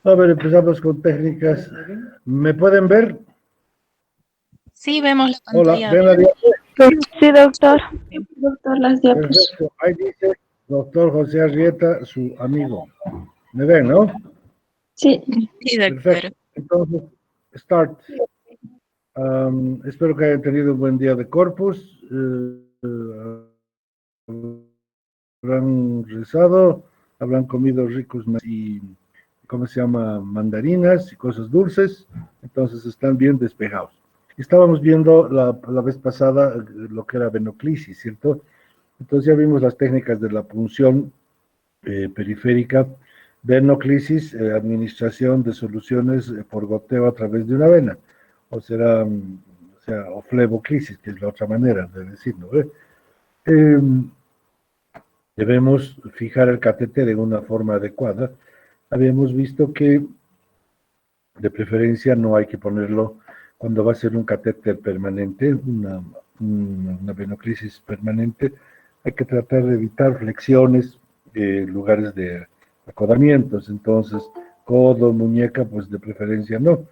A ver, empezamos con técnicas. ¿Me pueden ver? Sí, vemos la Hola, pantalla ¿ven la abierta. diapo? Sí, doctor. Doctor, las diapos. Perfecto. Ahí dice doctor José Arrieta, su amigo. ¿Me ven, no? Sí. Sí, doctor. Perfecto. Entonces, start. Espero que hayan tenido un buen día de Corpus. Habrán rezado, habrán comido ricos y, ¿cómo se llama? Mandarinas y cosas dulces. Entonces están bien despejados. Estábamos viendo la vez pasada lo que era venoclisis, ¿cierto? Entonces ya vimos las técnicas de la punción periférica, venoclisis, administración de soluciones por goteo a través de una vena, o será, o sea, o fleboclisis, que es la otra manera de decirlo. Eh, debemos fijar el catéter en una forma adecuada. Habíamos visto que de preferencia no hay que ponerlo cuando va a ser un catéter permanente, una venoclisis permanente, hay que tratar de evitar flexiones, lugares de acodamientos, entonces codo, muñeca, pues de preferencia no.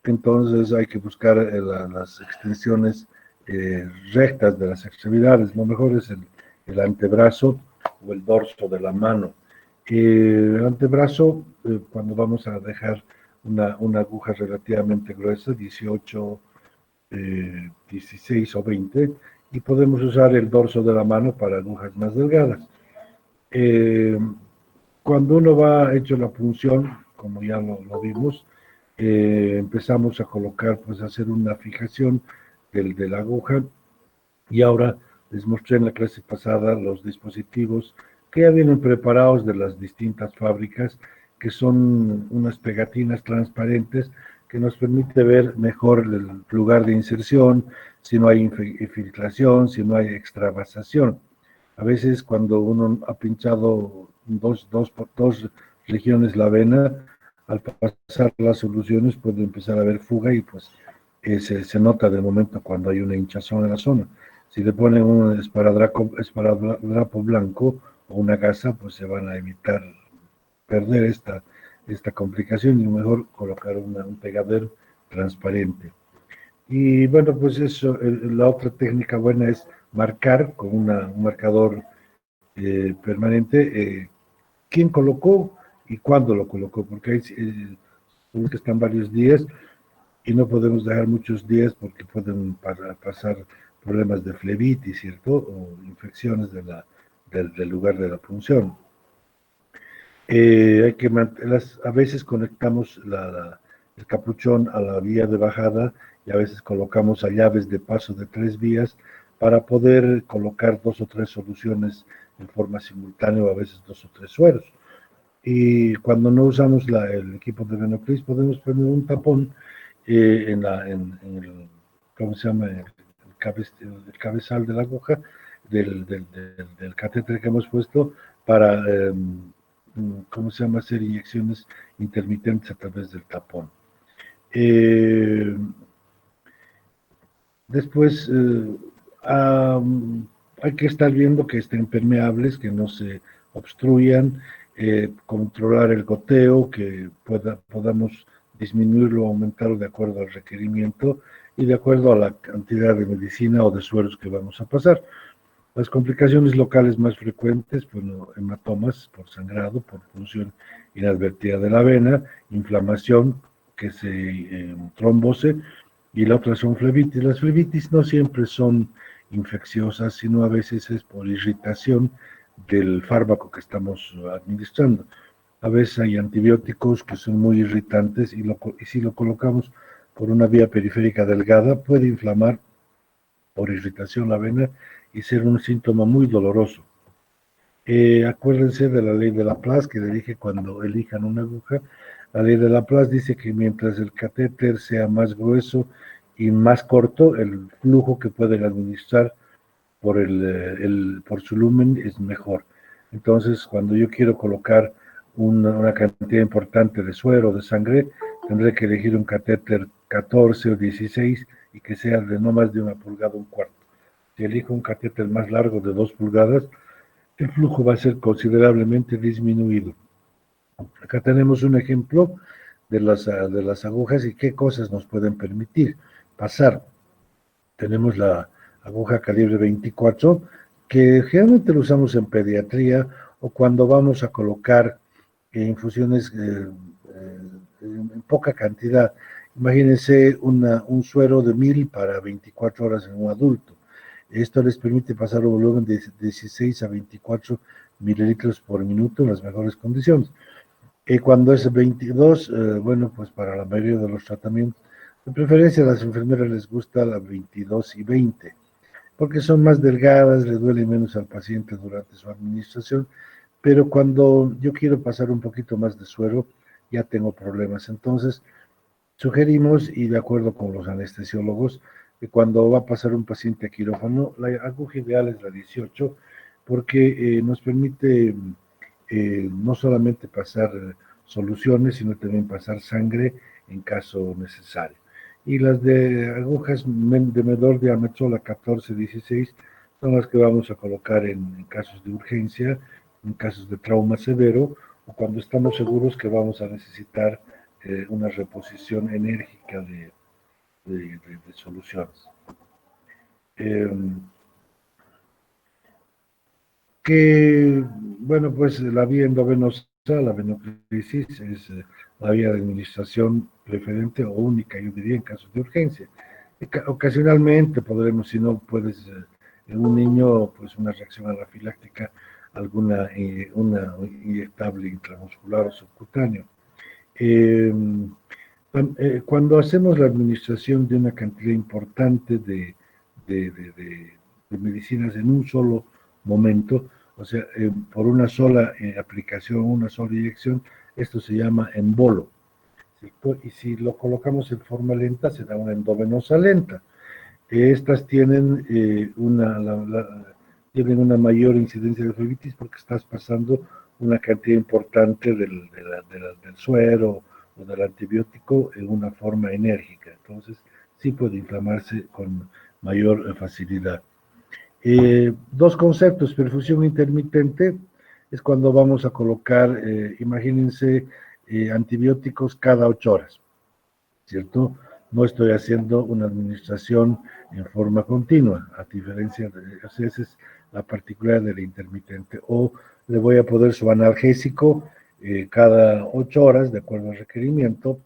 Entonces hay que buscar las extensiones rectas de las extremidades, lo mejor es el antebrazo o el dorso de la mano. El antebrazo, cuando vamos a dejar una aguja relativamente gruesa, 18, 16 o 20, y podemos usar el dorso de la mano para agujas más delgadas. Eh, cuando uno va hecho la punción, como ya lo vimos, empezamos a colocar, pues a hacer una fijación de la aguja, y ahora les mostré en la clase pasada los dispositivos que ya vienen preparados de las distintas fábricas, que son unas pegatinas transparentes que nos permite ver mejor el lugar de inserción, si no hay infiltración, si no hay extravasación. A veces cuando uno ha pinchado dos regiones la vena, al pasar las soluciones puede empezar a haber fuga y pues se nota de momento cuando hay una hinchazón en la zona. Si le ponen un esparadrapo blanco o una gasa, pues se van a evitar perder esta complicación y mejor colocar un pegadero transparente. Y bueno, pues eso, la otra técnica buena es marcar con un marcador permanente quién colocó y cuándo lo colocó, porque hay que están varios días y no podemos dejar muchos días porque pueden pasar problemas de flebitis, ¿cierto? O infecciones del lugar de la punción. A veces conectamos el capuchón a la vía de bajada y a veces colocamos a llaves de paso de 3 vías para poder colocar 2 o 3 soluciones en forma simultánea o a veces 2 o 3 sueros. Y cuando no usamos el equipo de Venoclis podemos poner un tapón en el, ¿cómo se llama? El cabezal de la aguja del catéter que hemos puesto para ¿cómo se llama? Hacer inyecciones intermitentes a través del tapón. Eh, después, hay que estar viendo que estén permeables, que no se obstruyan, controlar el goteo, que podamos disminuirlo o aumentarlo de acuerdo al requerimiento y de acuerdo a la cantidad de medicina o de sueros que vamos a pasar. Las complicaciones locales más frecuentes, bueno, hematomas por sangrado, por punción inadvertida de la vena, inflamación, que se trombose, y la otra son flebitis. Las flebitis no siempre son infecciosas, sino a veces es por irritación del fármaco que estamos administrando. A veces hay antibióticos que son muy irritantes y si lo colocamos por una vía periférica delgada puede inflamar por irritación la vena y ser un síntoma muy doloroso. Acuérdense de la ley de Laplace que le dije cuando elijan una aguja. La ley de Laplace dice que mientras el catéter sea más grueso y más corto, el flujo que pueden administrar por su lumen es mejor. Entonces, cuando yo quiero colocar una cantidad importante de suero o de sangre, tendré que elegir un catéter 14 o 16 y que sea de no más de 1,25 pulgadas. Si elijo un catéter más largo de 2 pulgadas, el flujo va a ser considerablemente disminuido. Acá tenemos un ejemplo de las agujas y qué cosas nos pueden permitir pasar. Tenemos la aguja calibre 24, que generalmente lo usamos en pediatría o cuando vamos a colocar infusiones en poca cantidad. Imagínense un suero de 1000 para 24 horas en un adulto. Esto les permite pasar un volumen de 16 a 24 mililitros por minuto en las mejores condiciones. Cuando es 22, bueno, pues para la mayoría de los tratamientos, de preferencia a las enfermeras les gusta la 22 y 20, porque son más delgadas, le duele menos al paciente durante su administración, pero cuando yo quiero pasar un poquito más de suero, ya tengo problemas. Entonces, sugerimos, y de acuerdo con los anestesiólogos, que cuando va a pasar un paciente a quirófano, la aguja ideal es la 18, porque nos permite no solamente pasar soluciones, sino también pasar sangre en caso necesario. Y las de agujas de menor diámetro, la 14-16, son las que vamos a colocar en casos de urgencia, en casos de trauma severo, o cuando estamos seguros que vamos a necesitar una reposición enérgica de soluciones. Que, bueno, pues la vía endovenosa, la venoclisis, es la vía de administración preferente o única, yo diría, en casos de urgencia. Ocasionalmente podremos, si no puedes, en un niño, pues una reacción anafiláctica, alguna, una inyectable intramuscular o subcutáneo. Cuando hacemos la administración de una cantidad importante de medicinas en un solo momento, o sea, por una sola aplicación, una sola inyección, esto se llama embolo, ¿cierto? Y si lo colocamos en forma lenta, se da una endovenosa lenta. Estas tienen, tienen una mayor incidencia de flebitis porque estás pasando una cantidad importante del suero o del antibiótico en una forma enérgica. Entonces, sí puede inflamarse con mayor facilidad. Dos conceptos, perfusión intermitente, es cuando vamos a colocar, imagínense, antibióticos cada 8 horas, ¿cierto? No estoy haciendo una administración en forma continua, a diferencia de, o sea, esa es la particularidad del intermitente. O le voy a poner su analgésico cada 8 horas, de acuerdo al requerimiento,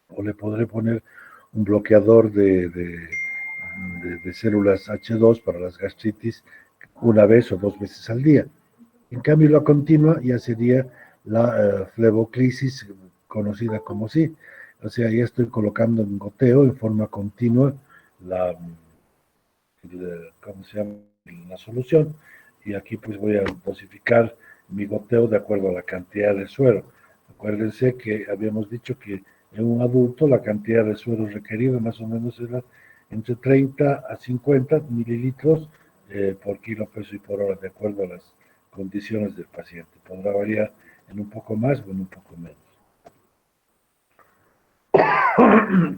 o le podré poner un bloqueador de células H2 para las gastritis una vez o 2 veces al día. En cambio, la continua ya sería la fleboclisis, conocida como sí. O sea, ya estoy colocando en goteo en forma continua ¿cómo se llama? La solución. Y aquí pues voy a dosificar mi goteo de acuerdo a la cantidad de suero. Acuérdense que habíamos dicho que en un adulto la cantidad de suero requerida más o menos era entre 30 a 50 mililitros por kilo, peso y por hora, de acuerdo a las condiciones del paciente. Podrá variar en un poco más o en un poco menos.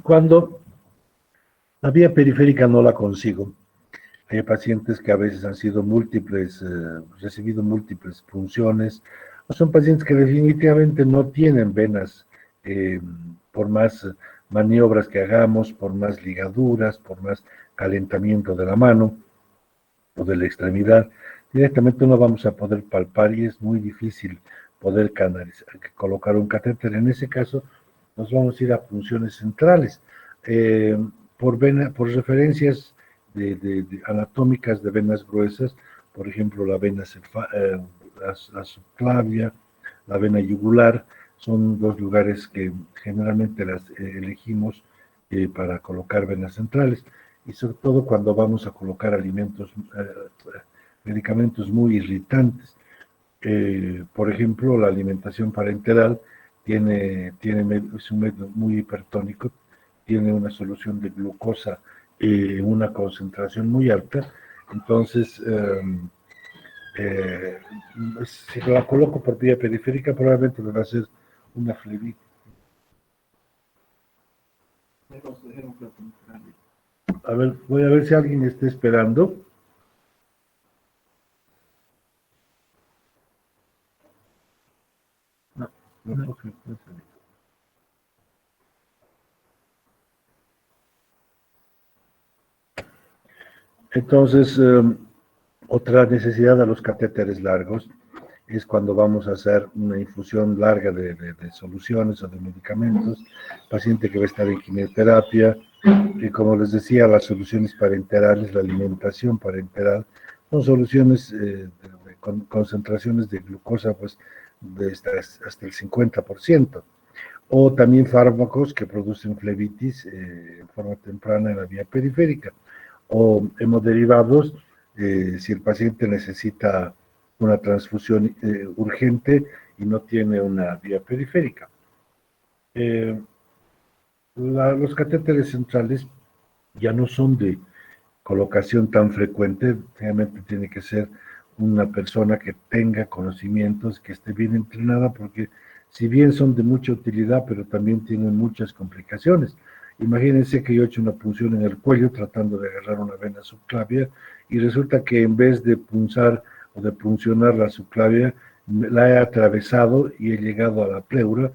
Cuando la vía periférica no la consigo, hay pacientes que a veces han sido recibido múltiples punciones, o son pacientes que definitivamente no tienen venas, por más maniobras que hagamos, por más ligaduras, por más calentamiento de la mano o de la extremidad, directamente no vamos a poder palpar y es muy difícil poder colocar un catéter. En ese caso, nos vamos a ir a punciones centrales. Por referencias anatómicas de venas gruesas, por ejemplo, la vena la subclavia, la vena yugular, son dos lugares que generalmente las elegimos para colocar venas centrales, y sobre todo cuando vamos a colocar medicamentos muy irritantes. Por ejemplo, la alimentación parenteral es un método muy hipertónico, tiene una solución de glucosa en una concentración muy alta, entonces si la coloco por vía periférica probablemente me va a hacer una flebitis. A ver, voy a ver si alguien está esperando. Entonces, otra necesidad de los catéteres largos es cuando vamos a hacer una infusión larga de soluciones o de medicamentos, paciente que va a estar en quimioterapia, y como les decía, las soluciones parenterales, la alimentación parenteral, son soluciones con concentraciones de glucosa pues, hasta el 50%, o también fármacos que producen flebitis en forma temprana en la vía periférica, o hemoderivados, si el paciente necesita una transfusión urgente y no tiene una vía periférica. Los catéteres centrales ya no son de colocación tan frecuente, realmente tiene que ser una persona que tenga conocimientos, que esté bien entrenada, porque si bien son de mucha utilidad, pero también tienen muchas complicaciones. Imagínense que yo he hecho una punción en el cuello tratando de agarrar una vena subclavia y resulta que en vez de punzar o de puncionar la subclavia, la he atravesado y he llegado a la pleura.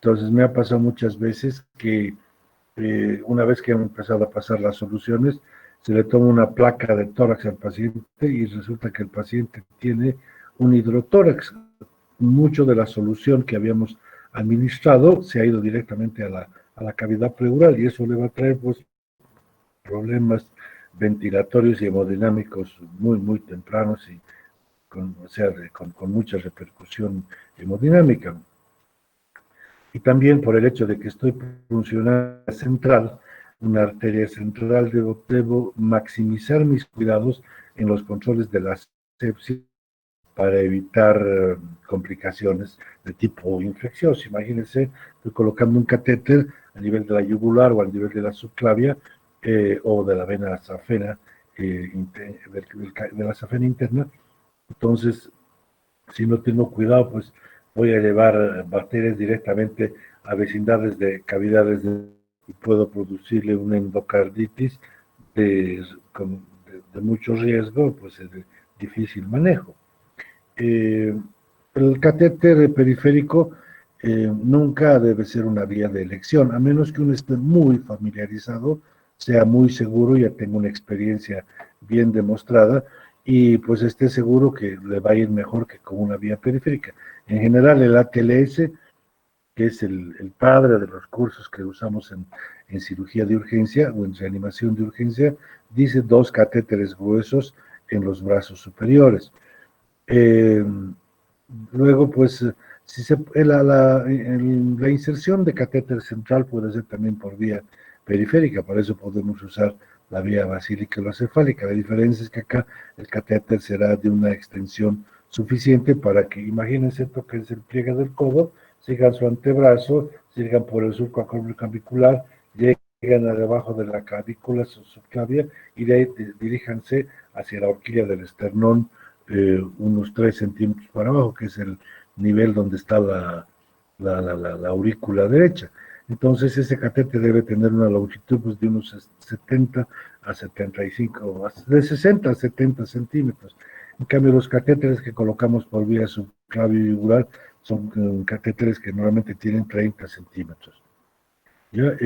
Entonces me ha pasado muchas veces que una vez que han empezado a pasar las soluciones, se le toma una placa de tórax al paciente y resulta que el paciente tiene un hidrotórax. Mucho de la solución que habíamos administrado se ha ido directamente a la cavidad pleural y eso le va a traer pues, problemas ventilatorios y hemodinámicos muy, muy tempranos y con mucha repercusión hemodinámica. Y también por el hecho de que estoy funcionando central, una arteria central, debo maximizar mis cuidados en los controles de la sepsis para evitar complicaciones de tipo infeccioso. Imagínense, estoy colocando un catéter a nivel de la yugular o a nivel de la subclavia o de la vena safena, de la safena interna. Entonces, si no tengo cuidado, pues voy a llevar bacterias directamente a vecindades de cavidades y puedo producirle una endocarditis de mucho riesgo, pues de difícil manejo. El catéter periférico nunca debe ser una vía de elección, a menos que uno esté muy familiarizado, sea muy seguro, ya tenga una experiencia bien demostrada y pues esté seguro que le va a ir mejor que con una vía periférica. En general el ATLS, que es el padre de los cursos que usamos en cirugía de urgencia o en reanimación de urgencia, dice 2 catéteres gruesos en los brazos superiores. Luego, pues, la inserción de catéter central puede ser también por vía periférica, para eso podemos usar la vía basílica o cefálica. La diferencia es que acá el catéter será de una extensión suficiente para que, imagínense, toquen el pliegue del codo, sigan su antebrazo, sigan por el surco acromioclavicular, lleguen a debajo de la clavícula subclavia y de ahí diríjanse hacia la horquilla del esternón, unos 3 centímetros para abajo, que es el nivel donde está la aurícula derecha. Entonces ese catéter debe tener una longitud pues, de unos 70 a 75, de 60 a 70 centímetros. En cambio, los catéteres que colocamos por vía subclavio y yugular son catéteres que normalmente tienen 30 centímetros. ¿Ya?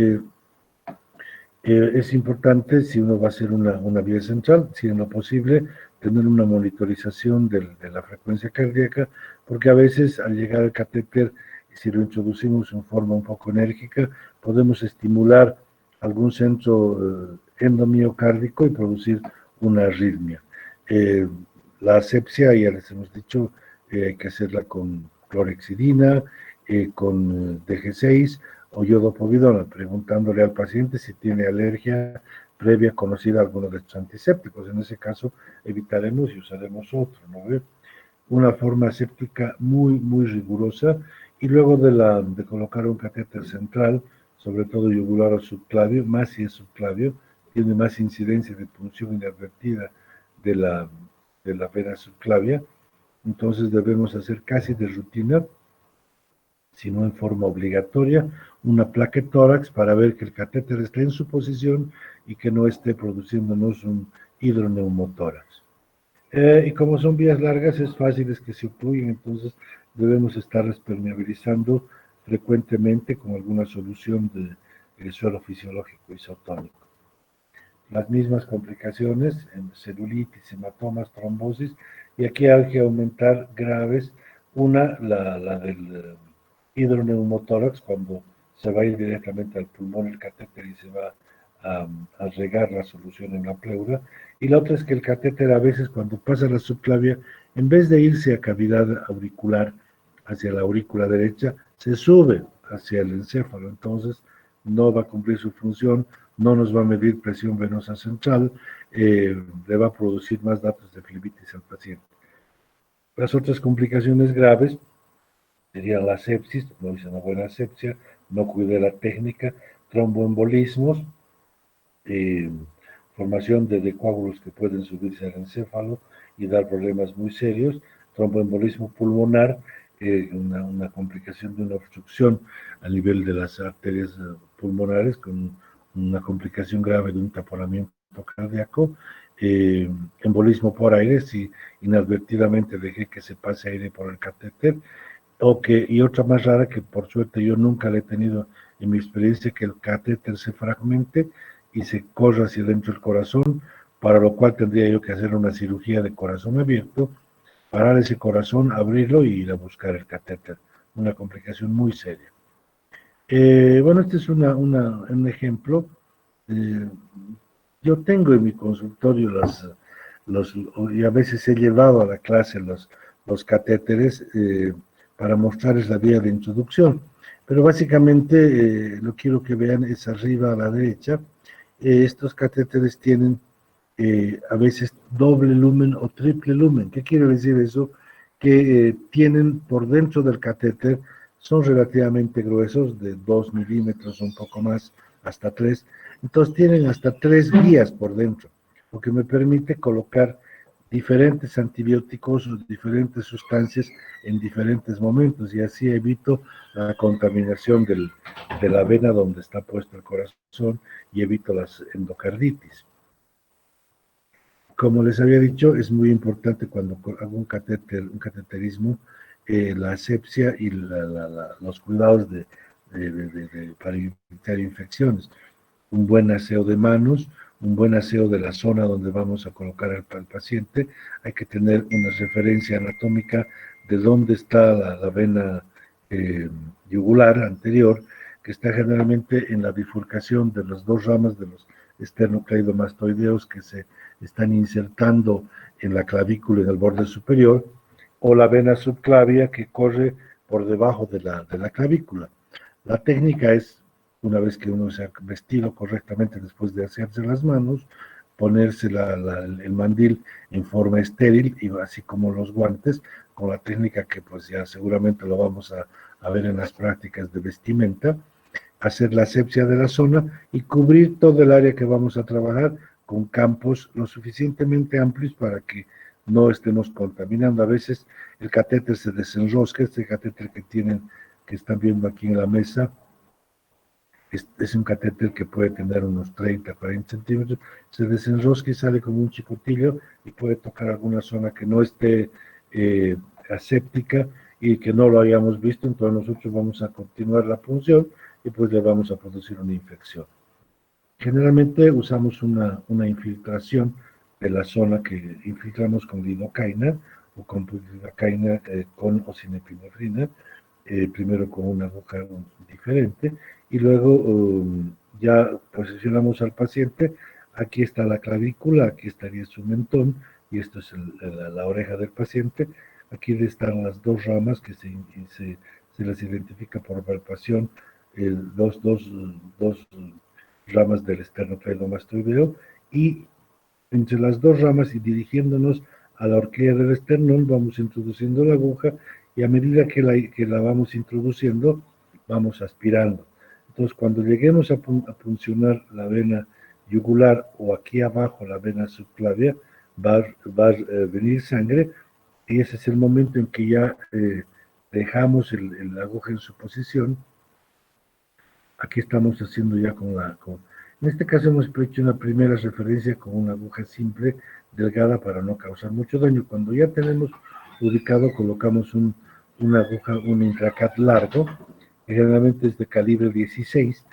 Es importante, si uno va a hacer una vía central, si en lo posible, tener una monitorización de la frecuencia cardíaca, porque a veces al llegar al catéter, si lo introducimos en forma un poco enérgica, podemos estimular algún centro endomiocárdico y producir una arritmia. La asepsia, ya les hemos dicho, hay que hacerla con clorhexidina, con DG6 o yodopovidona, preguntándole al paciente si tiene alergia previa conocida a alguno de estos antisépticos. En ese caso, evitaremos y usaremos otro, ¿no? Una forma aséptica muy, muy rigurosa y luego de colocar un catéter central, sobre todo yugular o subclavio, más si es subclavio, tiene más incidencia de punción inadvertida de la vena subclavia, entonces debemos hacer casi de rutina, sino en forma obligatoria, una plaquetórax para ver que el catéter esté en su posición y que no esté produciéndonos un hidroneumotórax. Y como son vías largas, es fácil que se ocluyen, entonces debemos estar permeabilizando frecuentemente con alguna solución de suelo fisiológico isotónico. Las mismas complicaciones en celulitis, hematomas, trombosis, y aquí hay que aumentar graves. Una, la del hidroneumotórax, cuando se va a ir directamente al pulmón el catéter y se va a regar la solución en la pleura, y la otra es que el catéter a veces cuando pasa la subclavia, en vez de irse a cavidad auricular hacia la aurícula derecha, se sube hacia el encéfalo, entonces no va a cumplir su función, no nos va a medir presión venosa central, le va a producir más datos de flebitis al paciente. Las otras complicaciones graves serían la sepsis, no hice una buena asepsia, no cuidé la técnica, tromboembolismos, formación de coágulos que pueden subirse al encéfalo y dar problemas muy serios, tromboembolismo pulmonar, una complicación de una obstrucción a nivel de las arterias pulmonares con una complicación grave de un taponamiento cardíaco, embolismo por aire, si inadvertidamente dejé que se pase aire por el catéter, y otra más rara que por suerte yo nunca la he tenido en mi experiencia, que el catéter se fragmente y se corra hacia dentro del corazón, para lo cual tendría yo que hacer una cirugía de corazón abierto, parar ese corazón, abrirlo y ir a buscar el catéter, una complicación muy seria. Bueno, este es un ejemplo. Yo tengo en mi consultorio y a veces he llevado a la clase los catéteres para mostrarles la vía de introducción, pero básicamente lo quiero que vean es arriba a la derecha. Estos catéteres tienen a veces doble lumen o triple lumen. ¿Qué quiere decir eso? Que tienen por dentro del catéter, son relativamente gruesos, de 2 milímetros, un poco más, hasta 3. Entonces tienen hasta 3 vías por dentro, lo que me permite colocar diferentes antibióticos o diferentes sustancias en diferentes momentos, y así evito la contaminación de la vena donde está puesto el corazón y evito las endocarditis. Como les había dicho, es muy importante cuando hago un cateterismo, la asepsia y los cuidados para evitar infecciones. Un buen aseo de manos, un buen aseo de la zona donde vamos a colocar al paciente. Hay que tener una referencia anatómica de dónde está la vena yugular anterior, que está generalmente en la bifurcación de las dos ramas de los esternocleidomastoideos que se están insertando en la clavícula en el borde superior, o la vena subclavia que corre por debajo de la clavícula. La técnica es, una vez que uno se ha vestido correctamente después de hacerse las manos, ponerse el mandil en forma estéril, y así como los guantes, con la técnica que pues ya seguramente lo vamos a ver en las prácticas de vestimenta, hacer la asepsia de la zona y cubrir todo el área que vamos a trabajar con campos lo suficientemente amplios para que no estemos contaminando. A veces el catéter se desenrosca, este catéter que están viendo aquí en la mesa, es un catéter que puede tener unos 30, 40 centímetros, se desenrosca y sale como un chicotillo y puede tocar alguna zona que no esté aséptica y que no lo hayamos visto, entonces nosotros vamos a continuar la punción y pues le vamos a producir una infección. Generalmente usamos una infiltración de la zona que infiltramos con lidocaína o con lidocaína con o sin epinefrina, primero con una aguja diferente, y luego ya posicionamos al paciente. Aquí está la clavícula, aquí estaría su mentón, y esto es la oreja del paciente. Aquí están las dos ramas que se las identifica por palpación, dos ramas del esternocleidomastoideo, y entre las dos ramas y dirigiéndonos a la horquilla del esternón vamos introduciendo la aguja, y a medida que la vamos introduciendo vamos aspirando. Entonces cuando lleguemos a puncionar la vena yugular o aquí abajo la vena subclavia, va a venir sangre, y ese es el momento en que ya dejamos la aguja en su posición. Aquí estamos haciendo ya en este caso hemos hecho una primera referencia con una aguja simple, delgada, para no causar mucho daño. Cuando ya tenemos ubicado, colocamos un una aguja, un intracat largo, que generalmente es de calibre 16,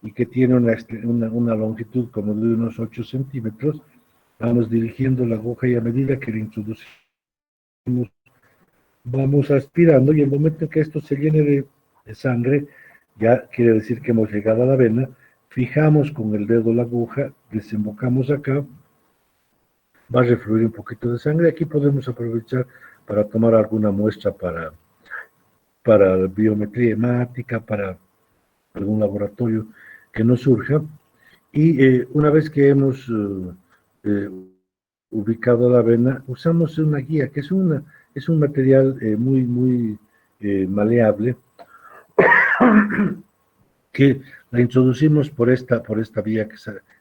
y que tiene una longitud como de unos 8 centímetros. Vamos dirigiendo la aguja y a medida que la introducimos, vamos aspirando y el momento en que esto se llene de sangre, ya quiere decir que hemos llegado a la vena, fijamos con el dedo la aguja, desembocamos acá, va a refluir un poquito de sangre. Aquí podemos aprovechar para tomar alguna muestra para biometría hemática, para algún laboratorio que nos surja. Y una vez que hemos ubicado la vena, usamos una guía, que es un material muy maleable, que la introducimos por esta vía,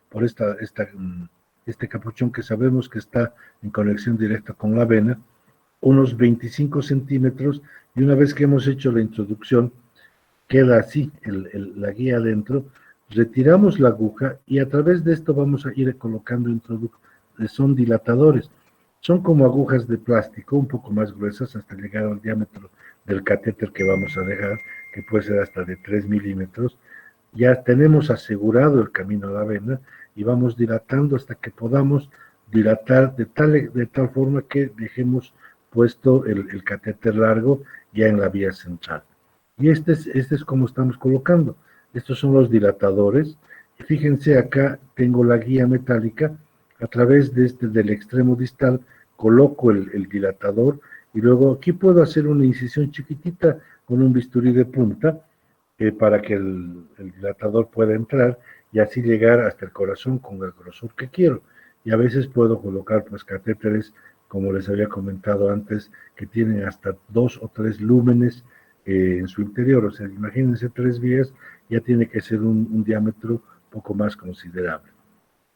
por este capuchón que sabemos que está en conexión directa con la vena, unos 25 centímetros, y una vez que hemos hecho la introducción, queda así la guía adentro, retiramos la aguja y a través de esto vamos a ir colocando son dilatadores, son como agujas de plástico un poco más gruesas hasta llegar al diámetro del catéter que vamos a dejar, que puede ser hasta de 3 milímetros. Ya tenemos asegurado el camino a la vena y vamos dilatando hasta que podamos dilatar de tal forma que dejemos puesto el catéter largo ya en la vía central. Y este es como estamos colocando. Estos son los dilatadores. Y fíjense, acá tengo la guía metálica. A través del extremo distal coloco el dilatador y luego aquí puedo hacer una incisión chiquitita con un bisturí de punta para que el dilatador pueda entrar y así llegar hasta el corazón con el grosor que quiero. Y a veces puedo colocar pues catéteres, como les había comentado antes, que tienen hasta 2 o 3 lúmenes en su interior. O sea, imagínense 3 vías, ya tiene que ser un diámetro poco más considerable.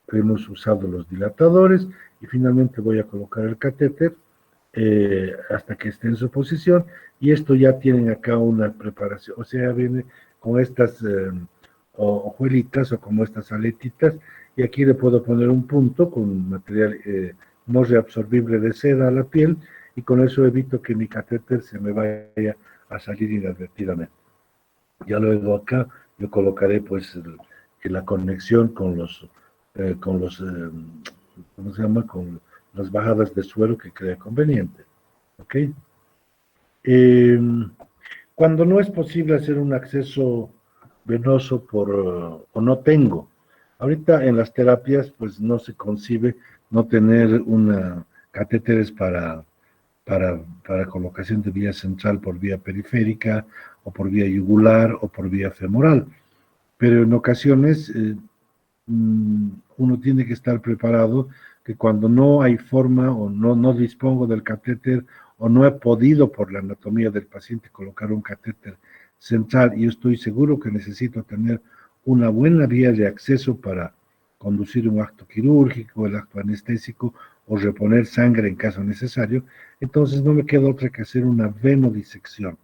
Hemos usado los dilatadores y finalmente voy a colocar el catéter hasta que esté en su posición, y esto ya tienen acá una preparación, o sea, viene con estas hojuelitas o como estas aletitas, y aquí le puedo poner un punto con material no reabsorbible de seda a la piel, y con eso evito que mi catéter se me vaya a salir inadvertidamente. Ya luego acá yo colocaré pues la conexión con ¿cómo se llama? Con las bajadas de suelo que crea conveniente. ¿Ok? Cuando no es posible hacer un acceso venoso o no tengo, ahorita en las terapias pues no se concibe no tener catéteres para colocación de vía central por vía periférica o por vía yugular o por vía femoral, pero en ocasiones uno tiene que estar preparado que cuando no hay forma o no dispongo del catéter o no he podido por la anatomía del paciente colocar un catéter central y yo estoy seguro que necesito tener una buena vía de acceso para conducir un acto quirúrgico, el acto anestésico o reponer sangre en caso necesario, entonces no me queda otra que hacer una venodisección,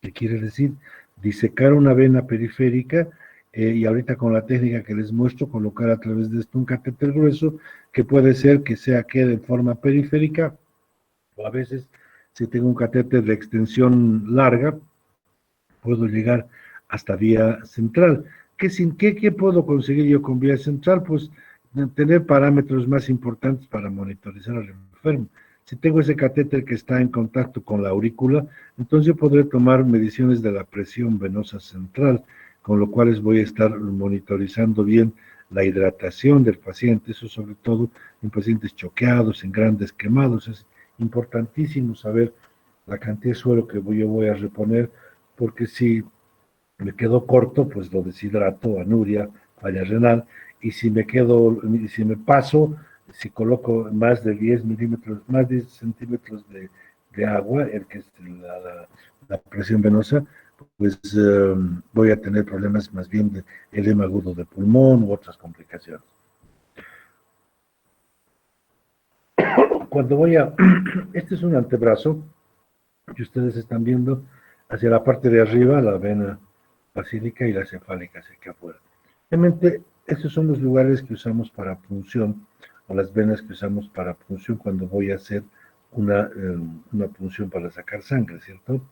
que quiere decir disecar una vena periférica y ahorita con la técnica que les muestro, colocar a través de esto un catéter grueso, que puede ser que quede en forma periférica, o a veces, si tengo un catéter de extensión larga, puedo llegar hasta vía central. ¿Qué puedo conseguir yo con vía central? Pues tener parámetros más importantes para monitorizar al enfermo. Si tengo ese catéter que está en contacto con la aurícula, entonces yo podré tomar mediciones de la presión venosa central, con lo cual voy a estar monitorizando bien la hidratación del paciente, eso sobre todo en pacientes choqueados, en grandes quemados. Es importantísimo saber la cantidad de suero que yo voy a reponer, porque si me quedo corto, pues lo deshidrato, anuria, falla renal, y si me paso, si coloco más de 10 milímetros, más de 10 centímetros de agua, que es la presión venosa, pues voy a tener problemas más bien de edema agudo de pulmón u otras complicaciones. Cuando este es un antebrazo que ustedes están viendo hacia la parte de arriba, la vena basílica y la cefálica hacia aquí afuera. Realmente, estos son los lugares que usamos para punción o las venas que usamos para punción cuando voy a hacer una punción para sacar sangre, ¿cierto?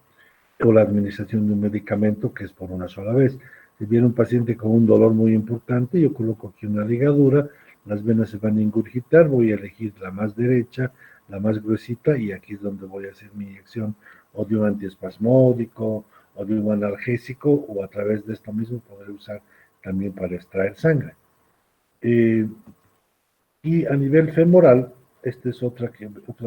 O la administración de un medicamento que es por una sola vez. Si viene un paciente con un dolor muy importante, yo coloco aquí una ligadura, las venas se van a ingurgitar, voy a elegir la más derecha, la más gruesita, y aquí es donde voy a hacer mi inyección o de un antiespasmódico o de un analgésico, o a través de esto mismo podré usar también para extraer sangre. Y a nivel femoral, esta es otra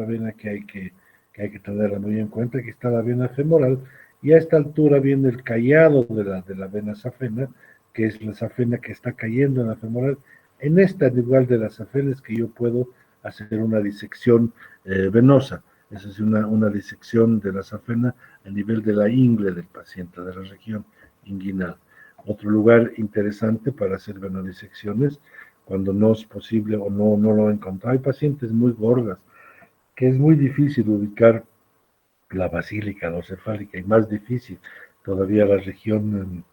vena que hay que tenerla muy en cuenta. Aquí está la vena femoral, y a esta altura viene el callado de la vena safena, que es la safena que está cayendo en la femoral. En esta, al igual de las safenas, que yo puedo hacer una disección venosa, es decir, una disección de la safena a nivel de la ingle del paciente, de la región inguinal. Otro lugar interesante para hacer venodisecciones, cuando no es posible o no lo he encontrado. Hay pacientes muy gordas, que es muy difícil ubicar la basílica dorsocefálica, y más difícil todavía la región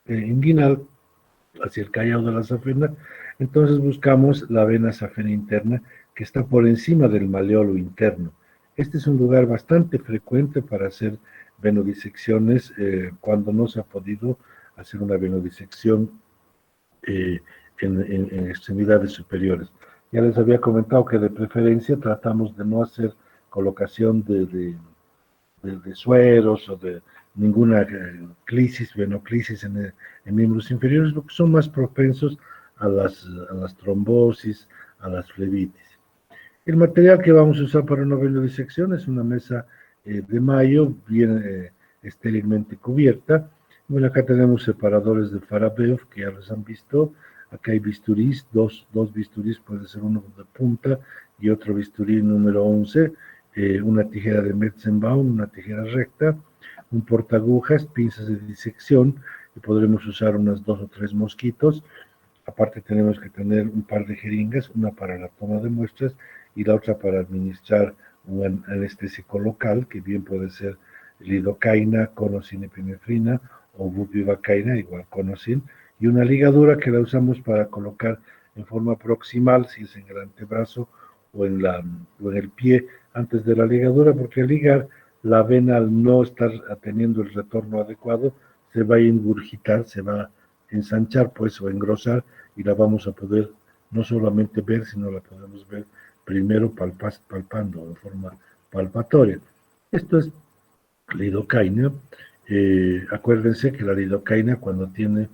inguinal, hacia el callado de la safena. Entonces buscamos la vena safena interna, que está por encima del maleolo interno. Este es un lugar bastante frecuente para hacer venodisecciones cuando no se ha podido hacer una venodisección en extremidades superiores. Ya les había comentado que de preferencia tratamos de no hacer colocación de sueros o de ninguna clisis, venoclisis en miembros inferiores, porque son más propensos a las trombosis, a las flebitis. El material que vamos a usar para una venodisección es una mesa de mayo, bien estérilmente cubierta. Bueno, acá tenemos separadores de Farabeuf, que ya los han visto. Acá hay bisturís, dos bisturís, puede ser uno de punta y otro bisturí número 11, una tijera de Metzenbaum, una tijera recta, un portaagujas, pinzas de disección, y podremos usar unas 2 o 3 mosquitos. Aparte tenemos que tener un par de jeringas, una para la toma de muestras y la otra para administrar un anestésico local, que bien puede ser lidocaína, conosin, epinefrina, o bupivacaína, igual conosin, y una ligadura que la usamos para colocar en forma proximal, si es en el antebrazo o en el pie, antes de la ligadura, porque al ligar, la vena, al no estar teniendo el retorno adecuado, se va a ingurgitar, se va a ensanchar, pues, o engrosar, y la vamos a poder no solamente ver, sino la podemos ver primero palpando de forma palpatoria. Esto es lidocaína. Acuérdense que la lidocaína, cuando tiene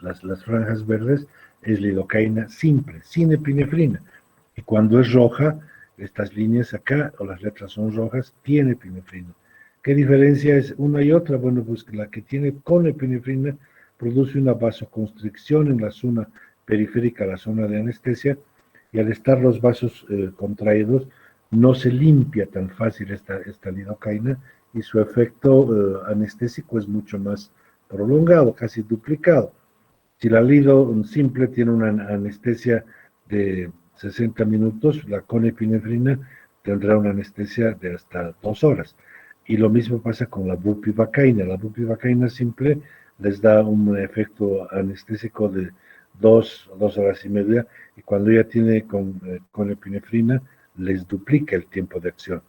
las franjas verdes, es lidocaína simple, sin epinefrina. Y cuando es roja, estas líneas acá, o las letras son rojas, tiene epinefrina. ¿Qué diferencia es una y otra? Bueno, pues la que tiene con epinefrina produce una vasoconstricción en la zona periférica, la zona de anestesia, y al estar los vasos contraídos, no se limpia tan fácil esta lidocaína, y su efecto anestésico es mucho más prolongado, casi duplicado. Si la lido simple tiene una anestesia de 60 minutos, la con epinefrina tendrá una anestesia de hasta 2 horas. Y lo mismo pasa con la bupivacaína. La bupivacaína simple les da un efecto anestésico de 2 horas y media, y cuando ya tiene con epinefrina, les duplica el tiempo de acción.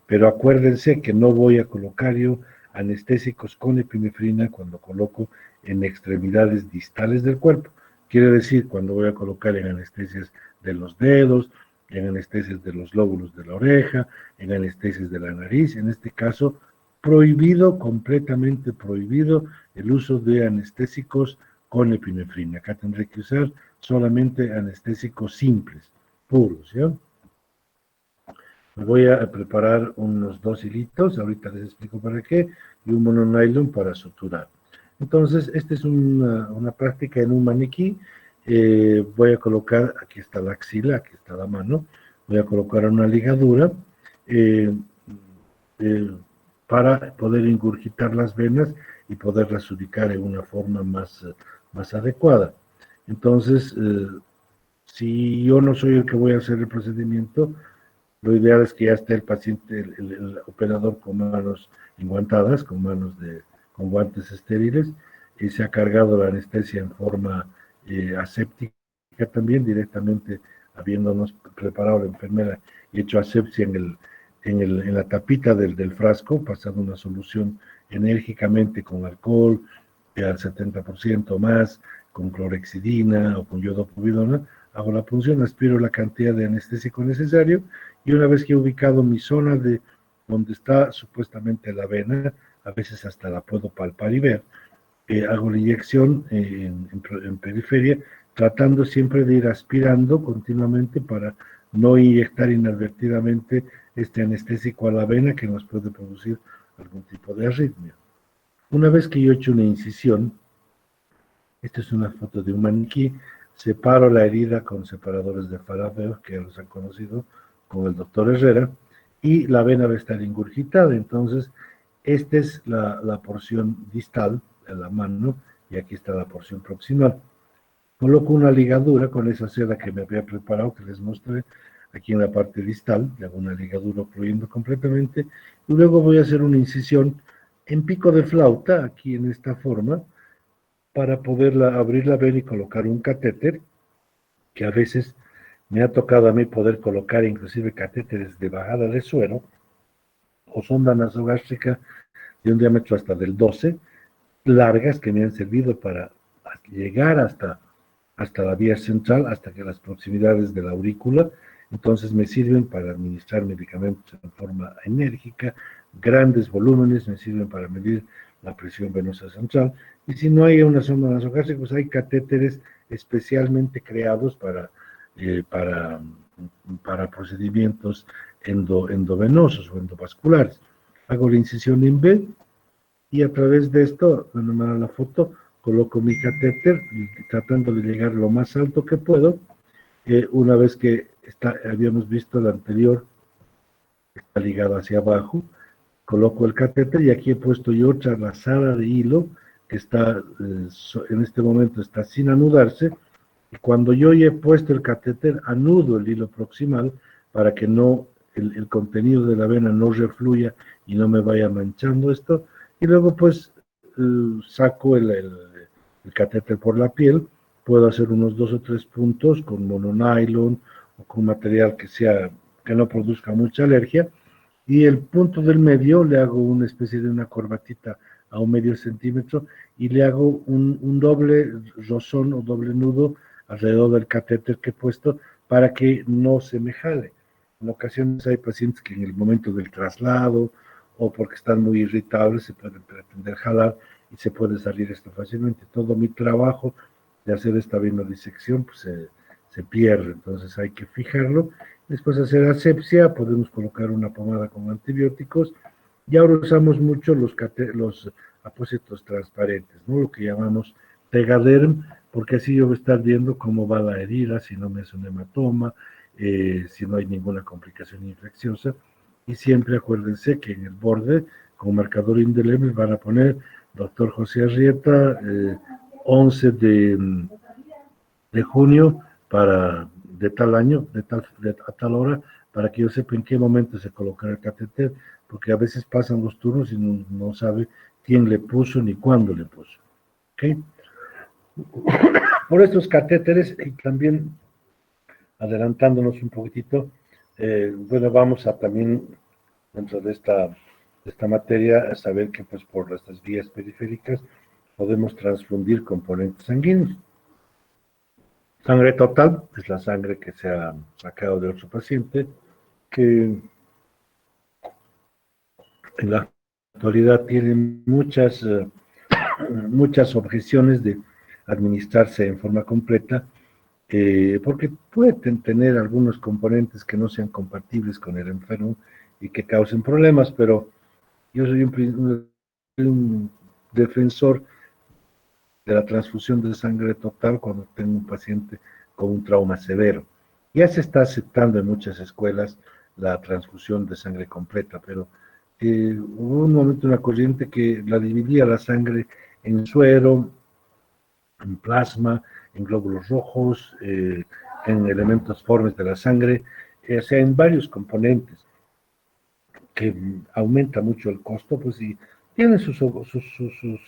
Pero acuérdense que no voy a colocar yo anestésicos con epinefrina cuando coloco en extremidades distales del cuerpo. Quiere decir, cuando voy a colocar en anestesias de los dedos, en anestesias de los lóbulos de la oreja, en anestesias de la nariz. En este caso, prohibido, completamente prohibido, el uso de anestésicos con epinefrina. Acá tendré que usar solamente anestésicos simples, puros, ¿ya? Voy a preparar unos 2 hilitos, ahorita les explico para qué, y un mononylon para suturar. Entonces, esta es una práctica en un maniquí. Voy a colocar, aquí está la axila, aquí está la mano, voy a colocar una ligadura para poder ingurgitar las venas y poderlas ubicar en una forma más adecuada. Entonces, si yo no soy el que voy a hacer el procedimiento, lo ideal es que ya esté el paciente, el operador, con manos enguantadas, con guantes estériles, y se ha cargado la anestesia en forma aséptica quirúrgica también, directamente habiéndonos preparado la enfermera y hecho asepsia en la tapita del frasco, pasando una solución enérgicamente con alcohol, al 70% más, con clorexidina o con yodopovidona, hago la punción, aspiro la cantidad de anestésico necesario y una vez que he ubicado mi zona de donde está supuestamente la vena, a veces hasta la puedo palpar y ver, hago la inyección en periferia, tratando siempre de ir aspirando continuamente para no inyectar inadvertidamente este anestésico a la vena que nos puede producir algún tipo de arritmia. Una vez que yo he hecho una incisión, esta es una foto de un maniquí, separo la herida con separadores de Farabeo, que ya los han conocido, con el doctor Herrera, y la vena va a estar ingurgitada. Entonces, esta es la porción distal de la mano, y aquí está la porción proximal. Coloco una ligadura con esa seda que me había preparado, que les mostré, aquí en la parte distal, le hago una ligadura ocluyendo completamente, y luego voy a hacer una incisión en pico de flauta, aquí en esta forma, para poderla abrir la vena y colocar un catéter, que a veces me ha tocado a mí poder colocar inclusive catéteres de bajada de suero, o sonda nasogástrica de un diámetro hasta del 12, largas que me han servido para llegar hasta la vía central, hasta que las proximidades de la aurícula, entonces me sirven para administrar medicamentos en forma enérgica, grandes volúmenes, me sirven para medir la presión venosa central, y si no hay una sonda nasogástrica, pues hay catéteres especialmente creados eh, para, para procedimientos endovenosos o endovasculares. Hago la incisión en B, y a través de esto, bueno, me da la foto, coloco mi catéter tratando de llegar lo más alto que puedo. Una vez que habíamos visto el anterior, está ligado hacia abajo, coloco el catéter y aquí he puesto yo otra lazada de hilo que está, en este momento está sin anudarse. Y cuando yo ya he puesto el catéter, anudo el hilo proximal para que no el contenido de la vena no refluya y no me vaya manchando esto. Y luego pues saco el catéter por la piel, puedo hacer unos 2 o 3 puntos con mononylon o con material que no produzca mucha alergia, y el punto del medio le hago una especie de una corbatita a 1/2 centímetro y le hago un doble rozón o doble nudo alrededor del catéter que he puesto para que no se me jale. En ocasiones hay pacientes que en el momento del traslado o porque están muy irritables se pueden pretender jalar y se puede salir esto fácilmente. Todo mi trabajo de hacer esta venodisección pues se pierde, entonces hay que fijarlo. Después de hacer asepsia, podemos colocar una pomada con antibióticos, y ahora usamos mucho los apósitos transparentes, ¿no? Lo que llamamos Tegaderm, porque así yo voy a estar viendo cómo va la herida, si no me hace un hematoma, si no hay ninguna complicación infecciosa, y siempre acuérdense que en el borde, con marcador indeleble, van a poner doctor José Arrieta, 11 de junio de tal año, a tal hora, para que yo sepa en qué momento se colocará el catéter, porque a veces pasan los turnos y no sabe quién le puso ni cuándo le puso. ¿Okay? Por estos catéteres, y también adelantándonos un poquitito, bueno, vamos a también, dentro de esta materia, a saber que pues por estas vías periféricas podemos transfundir componentes sanguíneos. Sangre total es la sangre que se ha sacado de otro paciente, que en la actualidad tiene muchas objeciones de administrarse en forma completa, porque pueden tener algunos componentes que no sean compatibles con el enfermo y que causen problemas, pero yo soy un defensor de la transfusión de sangre total cuando tengo un paciente con un trauma severo. Ya se está aceptando en muchas escuelas la transfusión de sangre completa, pero hubo un momento, una corriente que la dividía la sangre en suero, en plasma, en glóbulos rojos, en elementos formes de la sangre, o sea, en varios componentes, que aumenta mucho el costo, pues, y tiene sus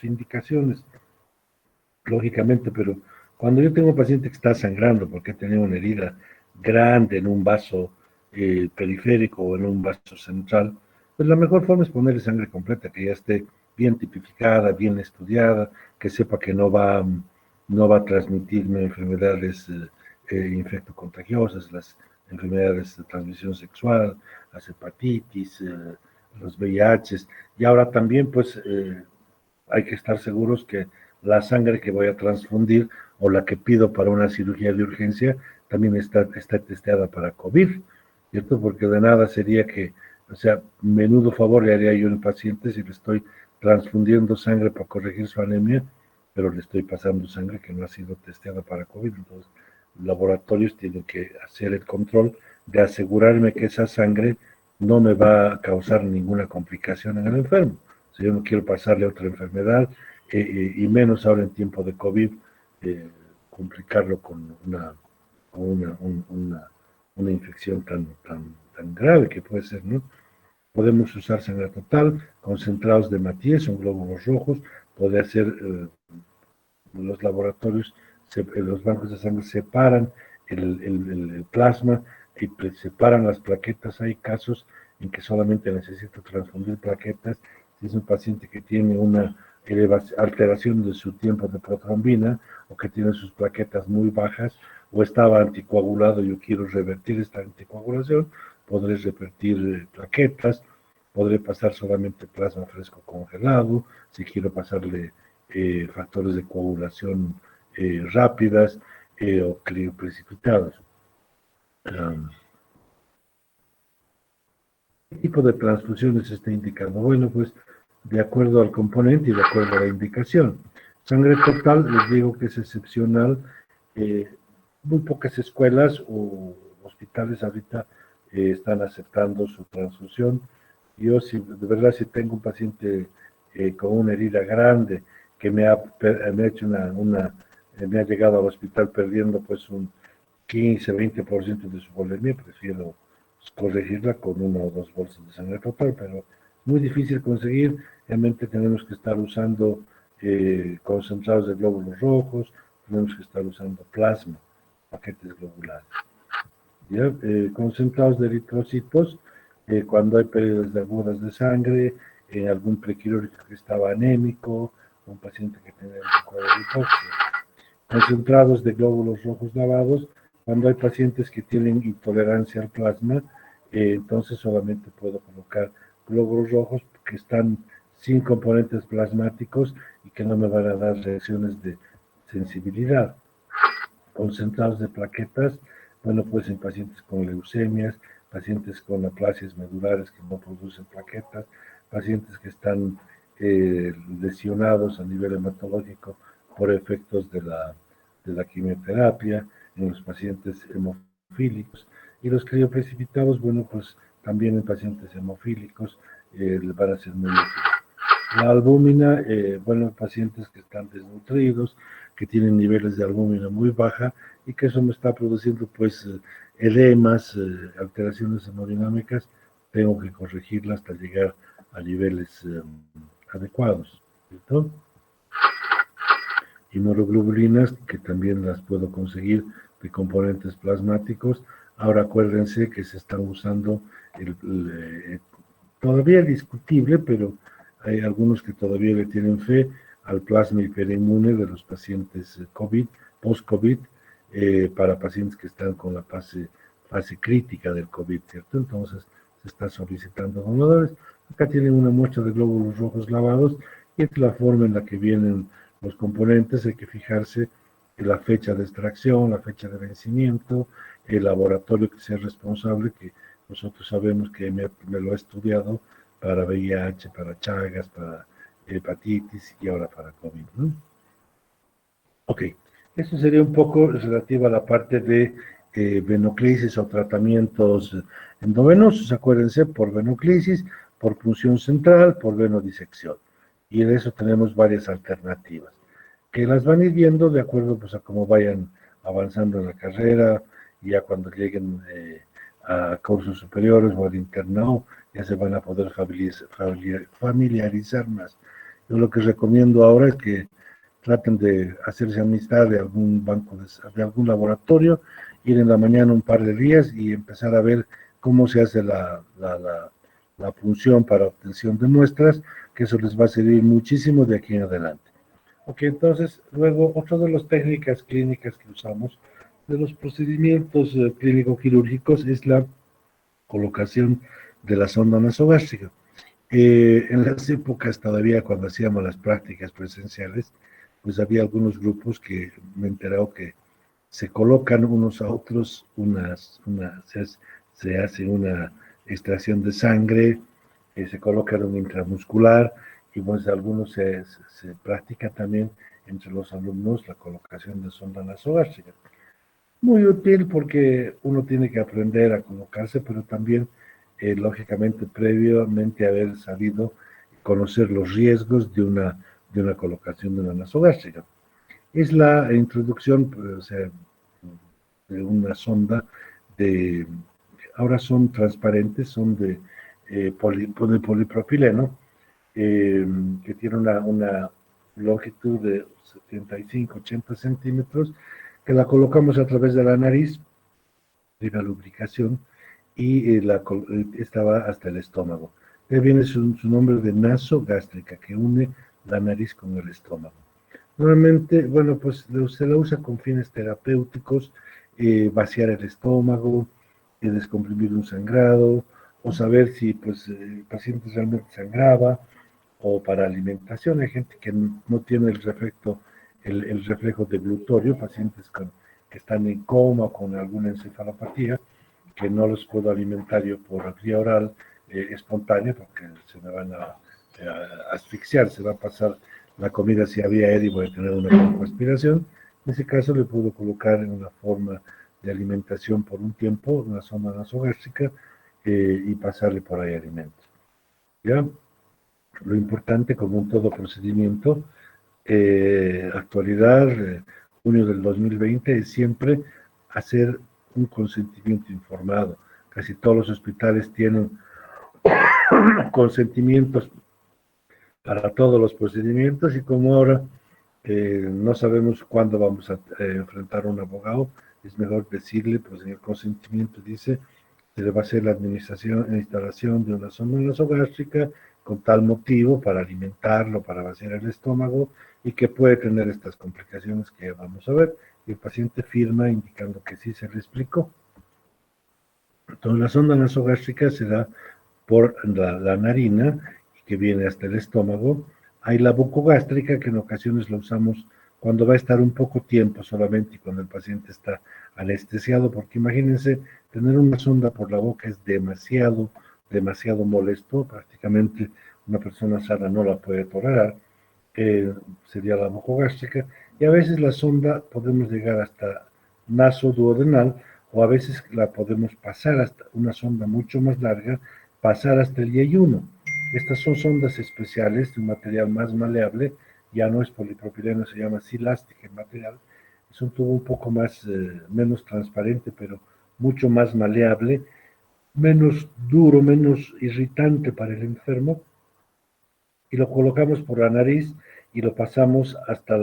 indicaciones, lógicamente, pero Cuando yo tengo un paciente que está sangrando porque tiene una herida grande en un vaso periférico o en un vaso central, pues la mejor forma es ponerle sangre completa, que ya esté bien tipificada, bien estudiada, que sepa que no va a transmitirme enfermedades infectocontagiosas, las enfermedades de transmisión sexual, las hepatitis, los VIH. Y ahora también, pues, hay que estar seguros que la sangre que voy a transfundir o la que pido para una cirugía de urgencia también está testeada para COVID, ¿cierto? Porque de nada sería que, o sea, menudo favor le haría yo al paciente si le estoy transfundiendo sangre para corregir su anemia, pero le estoy pasando sangre que no ha sido testeada para COVID. Entonces, los laboratorios tienen que hacer el control de asegurarme que esa sangre no me va a causar ninguna complicación en el enfermo. Si yo no quiero pasarle otra enfermedad, y menos ahora en tiempo de COVID, complicarlo con una infección tan grave que puede ser, ¿no? Podemos usar sangre total, concentrados de Mathieu, son glóbulos rojos, puede ser, los laboratorios, los bancos de sangre separan el plasma y separan las plaquetas. Hay casos en que solamente necesito transfundir plaquetas. Si es un paciente que tiene una alteración de su tiempo de protrombina o que tiene sus plaquetas muy bajas o estaba anticoagulado, yo quiero revertir esta anticoagulación, podré revertir plaquetas, podré pasar solamente plasma fresco congelado, si quiero pasarle factores de coagulación rápidas o crioprecipitados. ¿Qué tipo de transfusiones se está indicando? Bueno, pues de acuerdo al componente y de acuerdo a la indicación. Sangre total, les digo que es excepcional. Muy pocas escuelas o hospitales ahorita están aceptando su transfusión. Yo, de verdad, si tengo un paciente con una herida grande que me ha hecho me ha llegado al hospital perdiendo pues un 15-20% de su volemia, prefiero corregirla con 1 o 2 bolsas de sangre total, pero muy difícil conseguir. Realmente tenemos que estar usando concentrados de glóbulos rojos, tenemos que estar usando plasma, paquetes globulares. ¿Ya? Concentrados de eritrocitos, cuando hay pérdidas agudas de sangre, algún prequirúrgico que estaba anémico, un paciente que tiene un cuadro de hipoxia. Concentrados de glóbulos rojos lavados, cuando hay pacientes que tienen intolerancia al plasma, entonces solamente puedo colocar glóbulos rojos que están sin componentes plasmáticos y que no me van a dar reacciones de sensibilidad. Concentrados de plaquetas, bueno, pues en pacientes con leucemias, pacientes con aplasias medulares que no producen plaquetas, pacientes que están lesionados a nivel hematológico por efectos de la quimioterapia, en los pacientes hemofílicos, y los crioprecipitados, bueno, pues también en pacientes hemofílicos van a ser muy útiles. La albúmina, bueno, en pacientes que están desnutridos, que tienen niveles de albúmina muy baja y que eso me está produciendo pues edemas, alteraciones hemodinámicas, tengo que corregirla hasta llegar a niveles adecuados, ¿cierto? Inmunoglobulinas, que también las puedo conseguir de componentes plasmáticos. Ahora acuérdense que se están usando todavía discutible, pero hay algunos que todavía le tienen fe al plasma hiperinmune de los pacientes COVID, post-COVID, para pacientes que están con la fase crítica del COVID, ¿cierto? Entonces se está solicitando donadores. Acá tienen una muestra de glóbulos rojos lavados y es la forma en la que vienen los componentes. Hay que fijarse en la fecha de extracción, la fecha de vencimiento, el laboratorio que sea responsable, que nosotros sabemos que me lo ha estudiado para VIH, para Chagas, para hepatitis y ahora para COVID, ¿no? Ok, eso sería un poco relativo a la parte de venoclisis o tratamientos endovenosos. Acuérdense, por venoclisis, por punción central, por venodisección. Y de eso tenemos varias alternativas, que las van a ir viendo de acuerdo pues, a cómo vayan avanzando en la carrera, y ya cuando lleguen a cursos superiores o al internado, ya se van a poder familiarizar más. Yo lo que recomiendo ahora es que traten de hacerse amistad de algún banco, de algún laboratorio, ir en la mañana un par de días y empezar a ver cómo se hace la punción para obtención de muestras, que eso les va a servir muchísimo de aquí en adelante. Ok, entonces, luego, otra de las técnicas clínicas que usamos, de los procedimientos clínico-quirúrgicos, es la colocación de la sonda nasogástrica. En las épocas todavía cuando hacíamos las prácticas presenciales, pues había algunos grupos que me he enterado que se colocan unos a otros, se hace una extracción de sangre, se coloca un intramuscular, y pues algunos se practica también entre los alumnos la colocación de sonda nasogástrica. Muy útil porque uno tiene que aprender a colocarse, pero también, lógicamente, previamente haber sabido conocer los riesgos de una colocación de una nasogástrica. Es la introducción, o sea, de una sonda ahora son transparentes, son de polipropileno, que tiene una longitud de 75-80 centímetros, que la colocamos a través de la nariz, de la lubricación, y esta va hasta el estómago. De ahí viene su nombre de nasogástrica, que une la nariz con el estómago. Normalmente, bueno, pues se la usa con fines terapéuticos, vaciar el estómago, descomprimir un sangrado, o saber si pues, el paciente realmente sangraba, o para alimentación. Hay gente que no tiene el reflejo deglutorio, pacientes que están en coma o con alguna encefalopatía, que no los puedo alimentar yo por vía oral espontánea, porque se me van a asfixiar, se va a pasar la comida si había él y voy a tener una broncoaspiración. En ese caso le puedo colocar en una forma de alimentación por un tiempo, una sonda nasogástrica, y pasarle por ahí alimentos. ¿Ya? Lo importante, como en todo procedimiento, actualidad, junio del 2020, es siempre hacer un consentimiento informado. Casi todos los hospitales tienen consentimientos para todos los procedimientos, y como ahora no sabemos cuándo vamos a enfrentar a un abogado, es mejor decirle, pues en el consentimiento dice, se le va a hacer la instalación de una sonda nasogástrica con tal motivo, para alimentarlo, para vaciar el estómago, y que puede tener estas complicaciones que vamos a ver, y el paciente firma indicando que sí se le explicó. Entonces la sonda nasogástrica se da por la narina, que viene hasta el estómago. Hay la bucogástrica, que en ocasiones la usamos cuando va a estar un poco tiempo solamente y cuando el paciente está anestesiado, porque imagínense, tener una sonda por la boca es demasiado molesto, prácticamente una persona sana no la puede tolerar, sería la bucogástrica, y a veces la sonda podemos llegar hasta nasoduodenal, o a veces la podemos pasar hasta una sonda mucho más larga, pasar hasta el yeyuno. Estas son sondas especiales de un material más maleable, ya no es polipropileno, se llama silástica el material. Es un tubo un poco más, menos transparente, pero mucho más maleable, menos duro, menos irritante para el enfermo, y lo colocamos por la nariz y lo pasamos hasta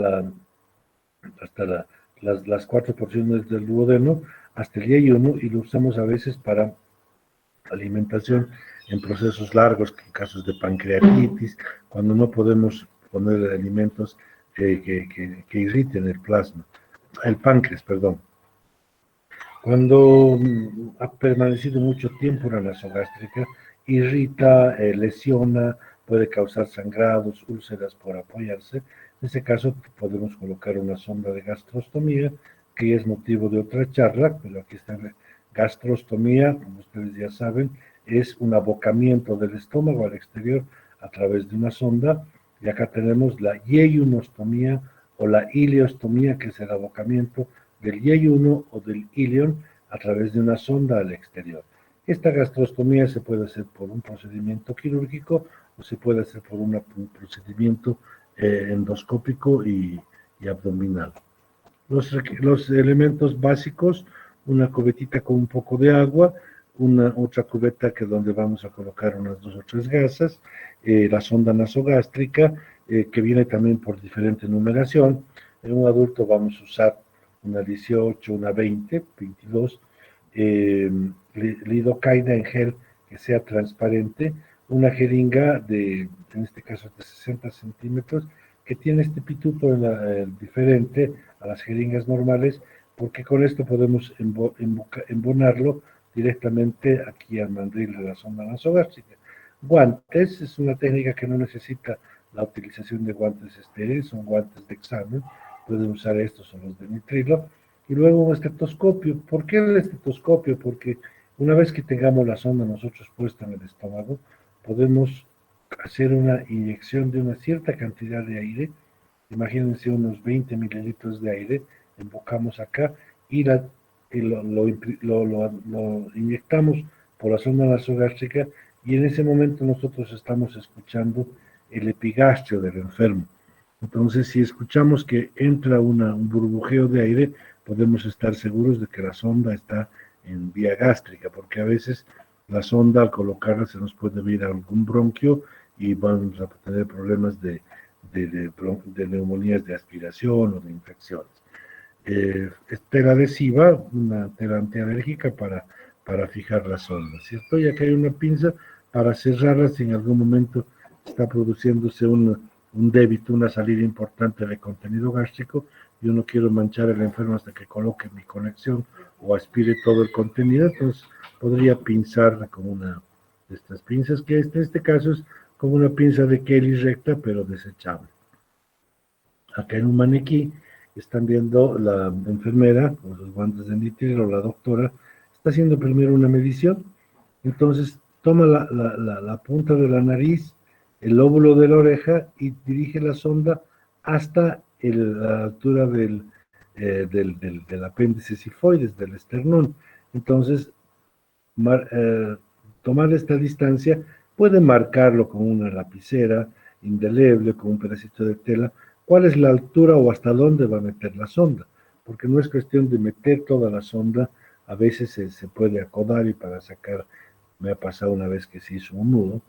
las 4 porciones del duodeno, hasta el yeyuno, y lo usamos a veces para alimentación en procesos largos, en casos de pancreatitis, cuando no podemos poner alimentos que irriten el plasma, el páncreas, perdón. Cuando ha permanecido mucho tiempo en la nasogástrica, irrita, lesiona, puede causar sangrados, úlceras por apoyarse. En ese caso podemos colocar una sonda de gastrostomía, que es motivo de otra charla, pero aquí está. Gastrostomía, como ustedes ya saben, es un abocamiento del estómago al exterior a través de una sonda, y acá tenemos la yeyunostomía o la ileostomía, que es el abocamiento del yeyuno o del ilion a través de una sonda al exterior. Esta gastrostomía se puede hacer por un procedimiento quirúrgico o se puede hacer por un procedimiento endoscópico y abdominal. Los elementos básicos: una cubetita con un poco de agua, otra cubeta donde vamos a colocar unas 2 o 3 gasas, la sonda nasogástrica, que viene también por diferente numeración. En un adulto vamos a usar una 18, una 20, 22, lidocaína en gel que sea transparente, una jeringa en este caso de 60 centímetros, que tiene este pituto diferente a las jeringas normales, porque con esto podemos embonarlo directamente aquí al mandril de la sonda nasogástrica. Guantes, es una técnica que no necesita la utilización de guantes estériles, son guantes de examen, pueden usar estos o los de nitrilo, y luego un estetoscopio. ¿Por qué el estetoscopio? Porque una vez que tengamos la sonda nosotros puesta en el estómago, podemos hacer una inyección de una cierta cantidad de aire, imagínense unos 20 mililitros de aire, embocamos acá y lo inyectamos por la sonda nasogástrica, y en ese momento nosotros estamos escuchando el epigastrio del enfermo. Entonces, si escuchamos que entra un burbujeo de aire, podemos estar seguros de que la sonda está en vía gástrica, porque a veces la sonda al colocarla se nos puede ir a algún bronquio y vamos a tener problemas de neumonías de aspiración o de infecciones. Tela adhesiva, una tela antialérgica para fijar la sonda, ¿cierto? Y acá hay una pinza para cerrarla si en algún momento está produciéndose un débito, una salida importante de contenido gástrico. Yo no quiero manchar al enfermo hasta que coloque mi conexión o aspire todo el contenido, entonces podría pinzarla con una de estas pinzas, que en este caso es como una pinza de Kelly recta, pero desechable. Acá en un maniquí están viendo la enfermera con sus guantes de nitrilo, la doctora, está haciendo primero una medición. Entonces toma la punta de la nariz, el lóbulo de la oreja y dirige la sonda hasta la altura del apéndice sifoides, del esternón. Entonces, tomar esta distancia, puede marcarlo con una lapicera indeleble, con un pedacito de tela, cuál es la altura o hasta dónde va a meter la sonda, porque no es cuestión de meter toda la sonda, a veces se puede acodar, y para sacar, me ha pasado una vez que se hizo un nudo,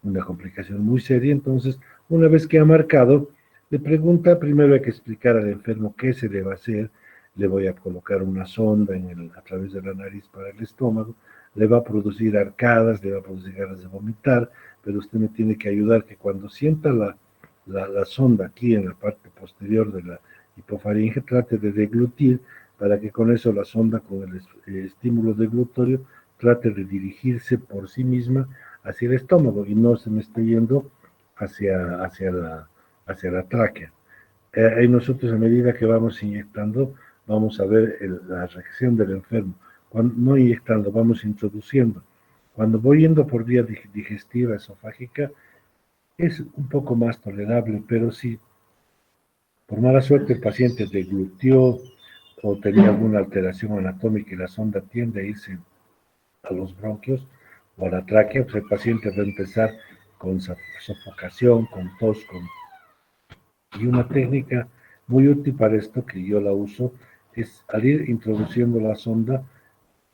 una complicación muy seria. Entonces, una vez que ha marcado, le pregunta, primero hay que explicar al enfermo qué se le va a hacer, le voy a colocar una sonda a través de la nariz para el estómago, le va a producir arcadas, le va a producir ganas de vomitar, pero usted me tiene que ayudar que cuando sienta la sonda aquí en la parte posterior de la hipofaringe, trate de deglutir, para que con eso la sonda, con el estímulo deglutorio, trate de dirigirse por sí misma hacia el estómago y no se me esté yendo hacia la tráquea. Y nosotros, a medida que vamos inyectando, vamos a ver la reacción del enfermo. No inyectando, vamos introduciendo. Cuando voy yendo por vía digestiva, esofágica, es un poco más tolerable, pero si por mala suerte el paciente deglutió o tenía alguna alteración anatómica y la sonda tiende a irse a los bronquios o a la tráquea, pues el paciente va a empezar con sofocación, con tos, y una técnica muy útil para esto, que yo la uso, es al ir introduciendo la sonda,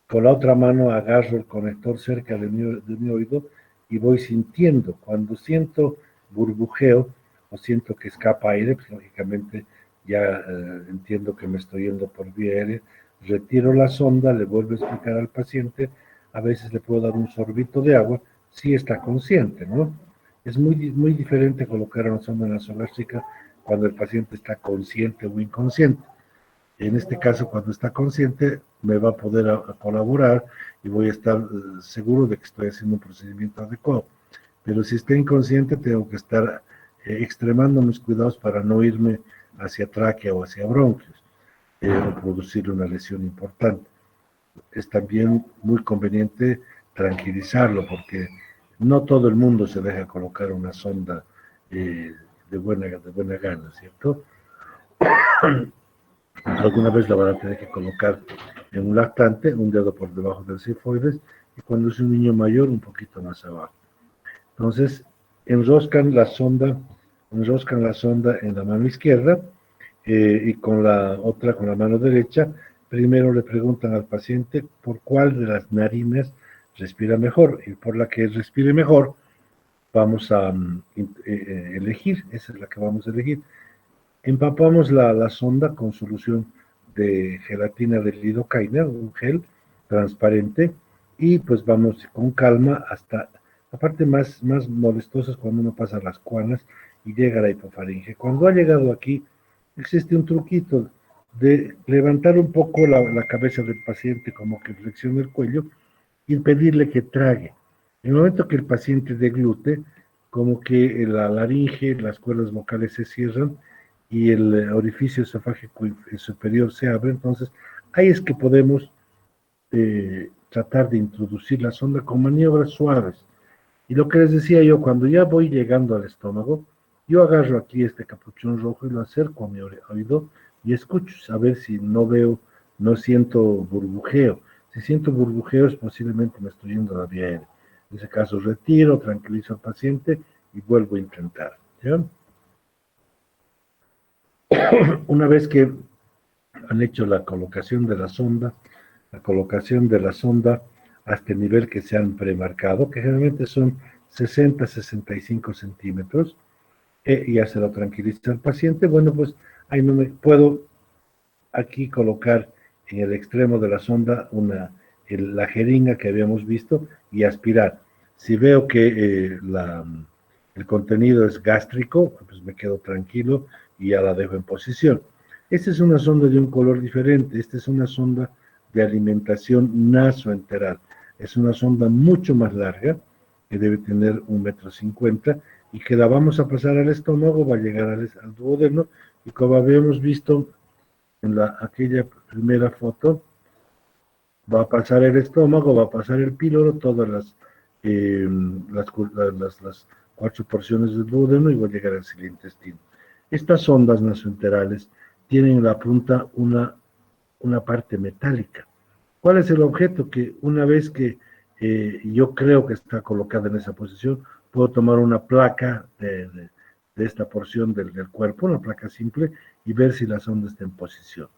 con la otra mano agarro el conector cerca de mi oído y voy sintiendo. Cuando siento burbujeo o siento que escapa aire, pues lógicamente ya entiendo que me estoy yendo por vía aérea, retiro la sonda, le vuelvo a explicar al paciente, a veces le puedo dar un sorbito de agua, si está consciente, ¿no? Es muy diferente colocar una sonda nasogástrica cuando el paciente está consciente o inconsciente. En este caso, cuando está consciente, me va a poder colaborar y voy a estar seguro de que estoy haciendo un procedimiento adecuado. Pero si está inconsciente, tengo que estar extremando mis cuidados para no irme hacia tráquea o hacia bronquios o producir una lesión importante. Es también muy conveniente tranquilizarlo, porque no todo el mundo se deja colocar una sonda de buena gana, ¿cierto? Alguna vez la van a tener que colocar en un lactante, un dedo por debajo del sifoides, y cuando es un niño mayor, un poquito más abajo. Entonces, enroscan la sonda en la mano izquierda, y con la otra, con la mano derecha, primero le preguntan al paciente por cuál de las narinas respira mejor, y por la que respire mejor, vamos a elegir, esa es la que vamos a elegir. Empapamos la sonda con solución de gelatina de lidocaína, un gel transparente, y pues vamos con calma hasta la parte más molestosa es cuando uno pasa las cuanas y llega a la hipofaringe. Cuando ha llegado aquí, existe un truquito de levantar un poco la cabeza del paciente, como que flexione el cuello, y pedirle que trague. En el momento que el paciente deglute, como que la laringe, las cuerdas vocales se cierran y el orificio esofágico superior se abre, entonces ahí es que podemos tratar de introducir la sonda con maniobras suaves. Y lo que les decía yo, cuando ya voy llegando al estómago, yo agarro aquí este capuchón rojo y lo acerco a mi oído y escucho, a ver si no veo, no siento burbujeo. Si siento burbujeos, posiblemente me estoy yendo a la vía aérea. En ese caso, retiro, tranquilizo al paciente y vuelvo a intentar. ¿Ya? Una vez que han hecho la colocación de la sonda hasta el nivel que se han premarcado, que generalmente son 60-65 centímetros, ya se lo tranquiliza el paciente. Bueno, pues ahí no me puedo aquí colocar en el extremo de la sonda la jeringa que habíamos visto y aspirar. Si veo que el contenido es gástrico, pues me quedo tranquilo y ya la dejo en posición. Esta es una sonda de un color diferente. Esta es una sonda de alimentación nasoenteral. Es una sonda mucho más larga, que debe tener 1,50 m, y que la vamos a pasar al estómago, va a llegar al duodeno, y como habíamos visto en aquella primera foto, va a pasar el estómago, va a pasar el píloro, todas las 4 porciones del duodeno, y va a llegar al intestino. Estas sondas nasoenterales tienen en la punta una parte metálica. ¿Cuál es el objeto? Que una vez que yo creo que está colocada en esa posición, puedo tomar una placa de esta porción del cuerpo, una placa simple, y ver si la sonda está en posición.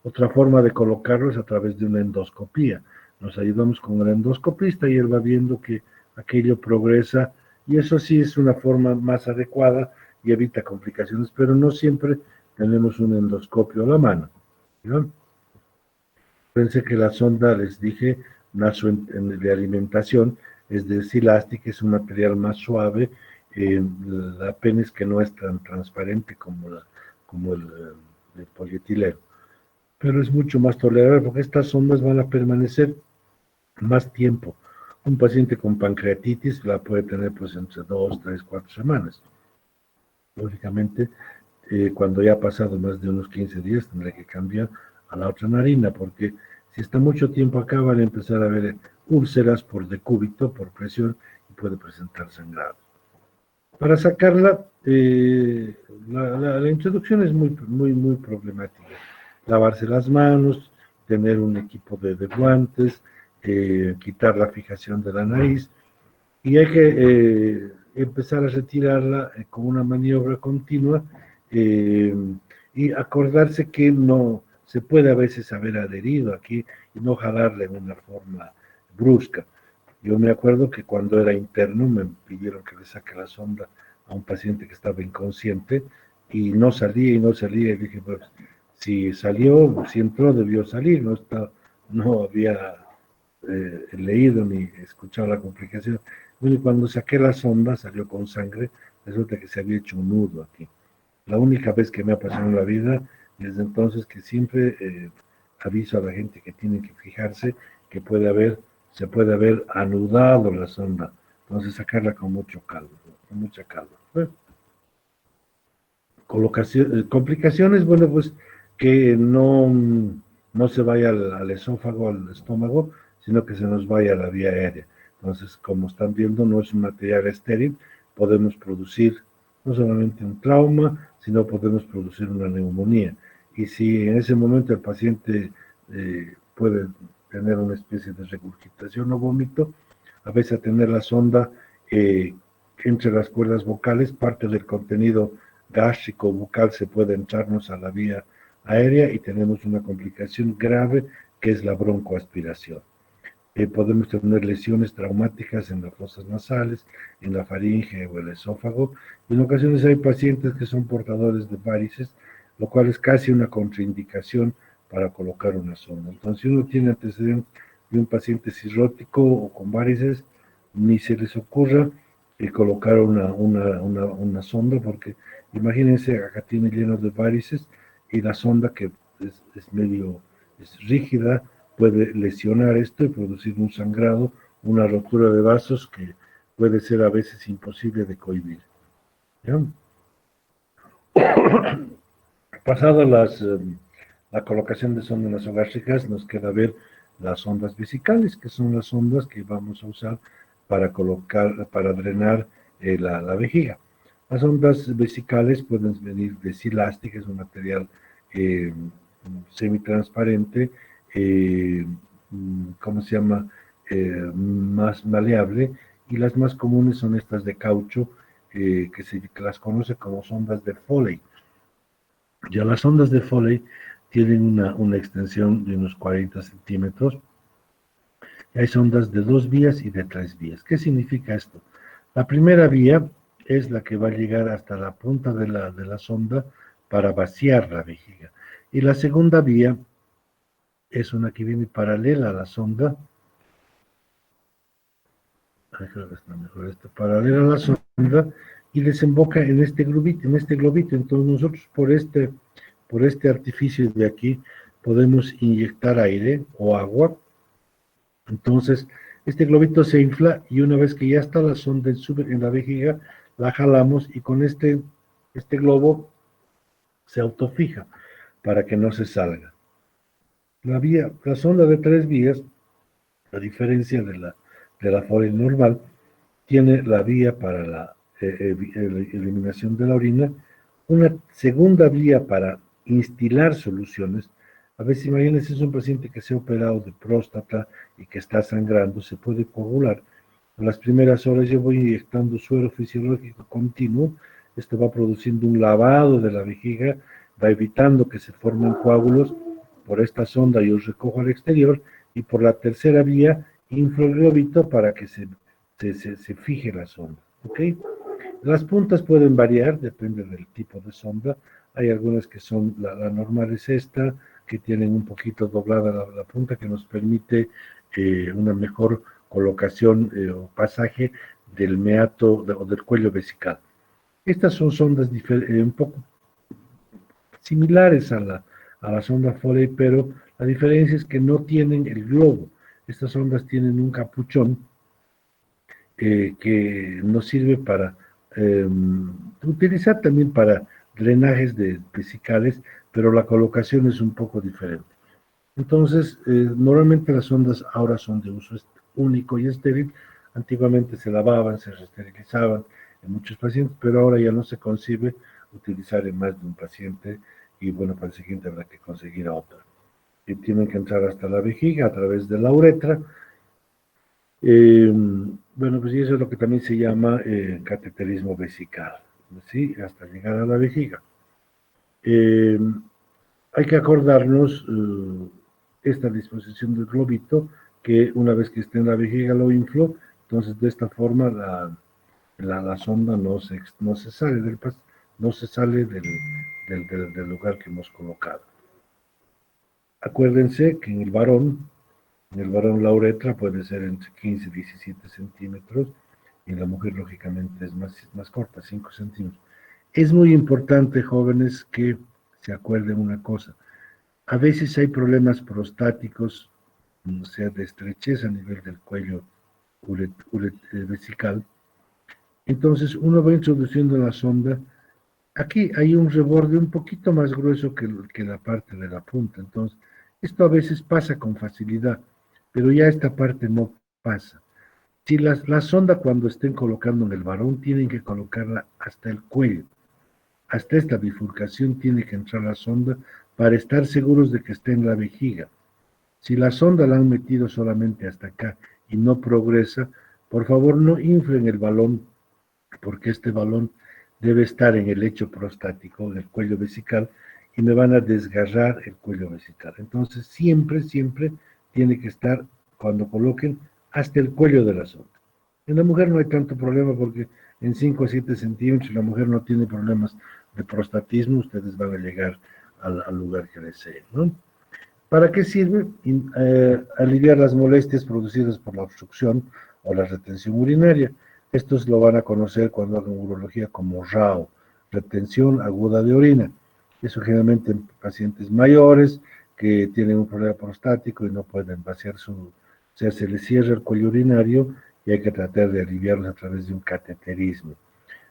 Otra forma de colocarlo es a través de una endoscopía. Nos ayudamos con el endoscopista y él va viendo que aquello progresa, y eso sí es una forma más adecuada y evita complicaciones, pero no siempre tenemos un endoscopio a la mano, ¿no? Pensé que la sonda, les dije, de alimentación, es de Silastic, es un material más suave, la pena es que no es tan transparente como el polietileno, pero es mucho más tolerable porque estas sondas van a permanecer más tiempo. Un paciente con pancreatitis la puede tener pues entre 2, 3, 4 semanas. Lógicamente, cuando ya ha pasado más de unos 15 días, tendré que cambiar a la otra narina, porque si está mucho tiempo acá, van a empezar a haber úlceras por decúbito, por presión, y puede presentar sangrado. Para sacarla, la introducción es muy problemática. Lavarse las manos, tener un equipo de guantes, quitar la fijación de la nariz, y hay que empezar a retirarla con una maniobra continua, y acordarse que no se puede a veces haber adherido aquí y no jalarla en una forma brusca. Yo me acuerdo que cuando era interno me pidieron que le saque la sonda a un paciente que estaba inconsciente y no salía, y dije, pues, si salió, si entró, debió salir, no había leído ni escuchado la complicación. Bueno, y cuando saqué la sonda salió con sangre, resulta que se había hecho un nudo aquí. La única vez que me ha pasado en la vida, desde entonces que siempre aviso a la gente que tiene que fijarse que se puede haber anudado la sonda, entonces sacarla con mucha calma. Bueno, complicaciones, bueno, pues que no se vaya al esófago, al estómago, sino que se nos vaya a la vía aérea. Entonces, como están viendo, no es un material estéril, podemos producir no solamente un trauma, sino podemos producir una neumonía. Y si en ese momento el paciente puede tener una especie de regurgitación o vómito, a veces a tener la sonda entre las cuerdas vocales, parte del contenido gástrico bucal se puede entrarnos a la vía aérea y tenemos una complicación grave que es la broncoaspiración. Podemos tener lesiones traumáticas en las fosas nasales, en la faringe o el esófago. Y en ocasiones hay pacientes que son portadores de varices, lo cual es casi una contraindicación para colocar una sonda. Entonces, si uno tiene antecedentes de un paciente cirrótico o con varices, ni se les ocurra colocar una sonda, porque imagínense, acá tiene lleno de varices y la sonda que es rígida, puede lesionar esto y producir un sangrado, una rotura de vasos que puede ser a veces imposible de cohibir. ¿Ya? Pasada la colocación de sondas nasogástricas, nos queda ver las sondas vesicales, que son las sondas que vamos a usar para drenar la vejiga. Las ondas vesicales pueden venir de Silastic, que es un material semitransparente, ¿cómo se llama? Más maleable, y las más comunes son estas de caucho, que las conoce como sondas de Foley. Ya las ondas de Foley tienen una extensión de unos 40 centímetros. Hay sondas de 2 vías y de 3 vías. ¿Qué significa esto? La primera vía es la que va a llegar hasta la punta de la sonda para vaciar la vejiga. Y la segunda vía es una que viene paralela a la sonda. Creo que está mejor esto. Paralela a la sonda y desemboca en este globito. Entonces nosotros por este artificio de aquí podemos inyectar aire o agua. Entonces este globito se infla y una vez que ya está la sonda en la vejiga, la jalamos y con este globo se autofija para que no se salga. La sonda de 3 vías, a diferencia de la Foley normal, tiene la vía para la eliminación de la orina, una segunda vía para instilar soluciones. A veces imagínense, es un paciente que se ha operado de próstata y que está sangrando, se puede coagular. En las primeras horas yo voy inyectando suero fisiológico continuo, esto va produciendo un lavado de la vejiga, va evitando que se formen coágulos. Por esta sonda yo recojo al exterior y por la tercera vía inflo el globito para que se fije la sonda. ¿Ok? Las puntas pueden variar, depende del tipo de sonda. Hay algunas que son, la normal es esta, que tienen un poquito doblada la punta, que nos permite una mejor colocación o pasaje del meato o del cuello vesical. Estas son sondas un poco similares a la sonda Foley, pero la diferencia es que no tienen el globo. Estas sondas tienen un capuchón que nos sirve para utilizar también para drenajes vesicales, pero la colocación es un poco diferente. Entonces, normalmente las sondas ahora son de uso único y estéril. Antiguamente se lavaban, se reesterilizaban en muchos pacientes, pero ahora ya no se concibe utilizar en más de un paciente y bueno, para el siguiente habrá que conseguir a otra. Y tienen que entrar hasta la vejiga a través de la uretra. Bueno, pues y eso es lo que también se llama cateterismo vesical, ¿sí? Hasta llegar a la vejiga. Hay que acordarnos esta disposición del globito, que una vez que esté en la vejiga lo inflo, entonces de esta forma la sonda no se sale del lugar que hemos colocado. Acuérdense que en el varón la uretra puede ser entre 15 y 17 centímetros, y en la mujer lógicamente es más corta, 5 centímetros. Es muy importante, jóvenes, que se acuerden una cosa. A veces hay problemas prostáticos, o sea, de estrechez a nivel del cuello vesical. Entonces uno va introduciendo la sonda. Aquí hay un reborde un poquito más grueso que la parte de la punta. Entonces, esto a veces pasa con facilidad, pero ya esta parte no pasa. Si la sonda cuando estén colocando en el varón, tienen que colocarla hasta el cuello. Hasta esta bifurcación tiene que entrar la sonda para estar seguros de que esté en la vejiga. Si la sonda la han metido solamente hasta acá y no progresa, por favor no inflen el balón, porque este balón debe estar en el lecho prostático, en el cuello vesical, y me van a desgarrar el cuello vesical. Entonces siempre tiene que estar cuando coloquen hasta el cuello de la sonda. En la mujer no hay tanto problema porque en 5 a 7 centímetros la mujer no tiene problemas de prostatismo, ustedes van a llegar al lugar que deseen, ¿no? ¿Para qué sirve? Aliviar las molestias producidas por la obstrucción o la retención urinaria. Estos lo van a conocer cuando hagan urología como RAO, retención aguda de orina. Eso generalmente en pacientes mayores que tienen un problema prostático y no pueden vaciar o sea, se les cierra el cuello urinario y hay que tratar de aliviarlos a través de un cateterismo.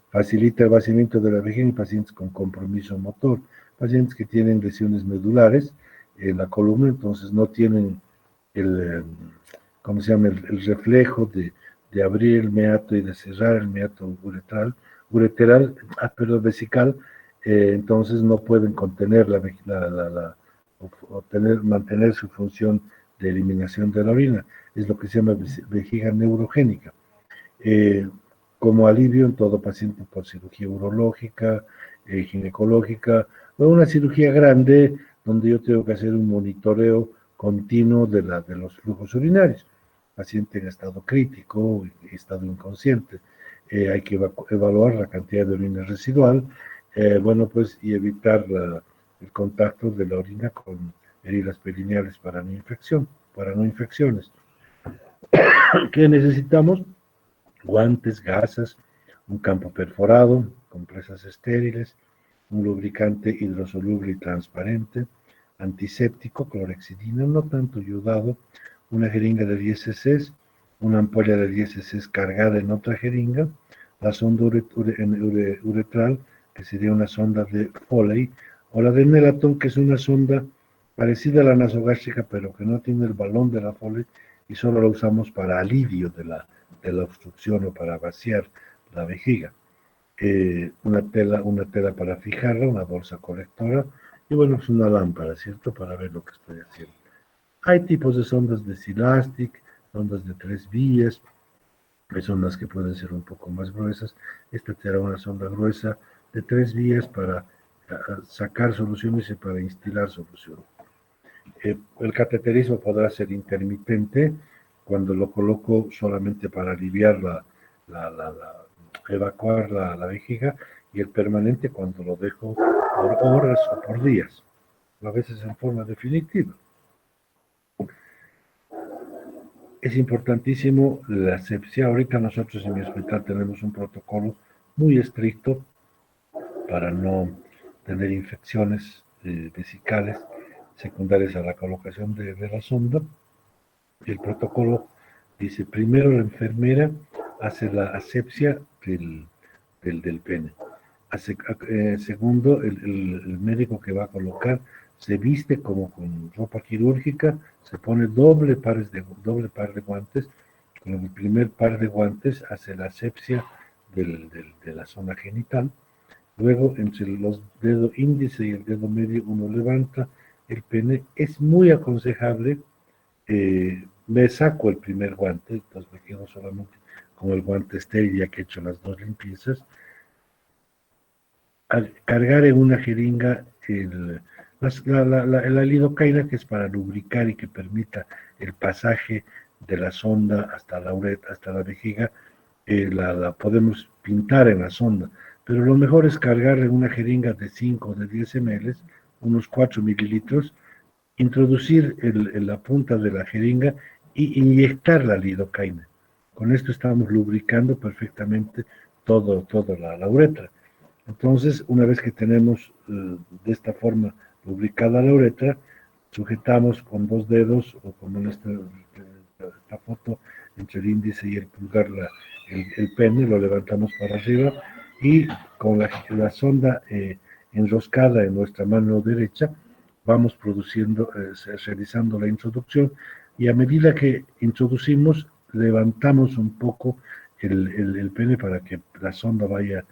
Facilita el vaciamiento de la vejiga en pacientes con compromiso motor, pacientes que tienen lesiones medulares en la columna, entonces no tienen ¿cómo se llama? El reflejo de abrir el meato y de cerrar el meato vesical, entonces no pueden contener mantener su función de eliminación de la orina, es lo que se llama vejiga neurogénica. Como alivio en todo paciente por cirugía urológica, ginecológica, o una cirugía grande donde yo tengo que hacer un monitoreo continuo de los flujos urinarios. Paciente en estado crítico, estado inconsciente. Hay que evaluar la cantidad de orina residual, y evitar el contacto de la orina con heridas perineales para no infecciones. ¿Qué necesitamos? Guantes, gasas, un campo perforado, compresas estériles, un lubricante hidrosoluble y transparente, antiséptico, clorexidina, no tanto yodado, una jeringa de 10 cc, una ampolla de 10 cc cargada en otra jeringa, la sonda uretral, que sería una sonda de Foley, o la de Nelaton, que es una sonda parecida a la nasogástrica, pero que no tiene el balón de la Foley y solo la usamos para alivio de la obstrucción o para vaciar la vejiga. Una tela para fijarla, una bolsa colectora y bueno, es una lámpara, ¿cierto? Para ver lo que estoy haciendo. Hay tipos de sondas de Silastic, sondas de 3 vías, hay sondas que pueden ser un poco más gruesas. Esta será una sonda gruesa de 3 vías para sacar soluciones y para instilar soluciones. El cateterismo podrá ser intermitente cuando lo coloco solamente para aliviar evacuar la vejiga, y el permanente cuando lo dejo por horas o por días, a veces en forma definitiva. Es importantísimo la asepsia. Ahorita nosotros en mi hospital tenemos un protocolo muy estricto para no tener infecciones vesicales secundarias a la colocación de la sonda. El protocolo dice: primero la enfermera hace la asepsia del pene. Segundo, el médico que va a colocar se viste como con ropa quirúrgica, se pone doble par de guantes. Con el primer par de guantes hace la asepsia de la zona genital. Luego, entre los dedos índice y el dedo medio, uno levanta el pene. Es muy aconsejable, me saco el primer guante, entonces me quedo solamente con el guante estéril ya que he hecho las 2 limpiezas. Al cargar en una jeringa la lidocaína, que es para lubricar y que permita el pasaje de la sonda hasta la vejiga, la podemos pintar en la sonda, pero lo mejor es cargar en una jeringa de 5 o de 10 ml, unos 4 mililitros, introducir la punta de la jeringa y inyectar la lidocaína. Con esto estamos lubricando perfectamente toda la uretra. Entonces, una vez que tenemos de esta forma lubricada la uretra, sujetamos con 2 dedos, o como en esta foto, entre el índice y el pulgar, el pene, lo levantamos para arriba y con la sonda enroscada en nuestra mano derecha, vamos realizando la introducción, y a medida que introducimos, levantamos un poco el pene para que la sonda vaya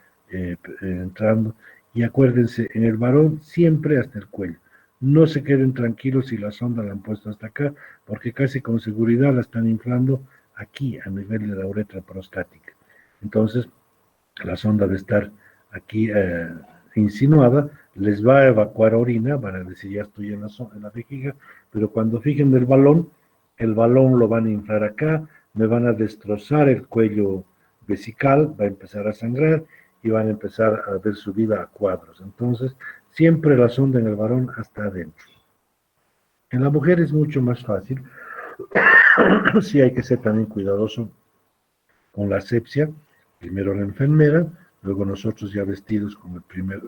entrando. Y acuérdense, en el varón siempre hasta el cuello. No se queden tranquilos si la sonda la han puesto hasta acá, porque casi con seguridad la están inflando aquí a nivel de la uretra prostática. Entonces, la sonda de estar aquí insinuada, les va a evacuar orina, van a decir ya estoy en la vejiga, pero cuando fijen el balón, el balón lo van a inflar acá, me van a destrozar el cuello vesical, va a empezar a sangrar y van a empezar a ver subida a cuadros. Entonces, siempre la sonda en el varón hasta adentro. En la mujer es mucho más fácil, sí hay que ser también cuidadoso con la asepsia, primero la enfermera, luego nosotros ya vestidos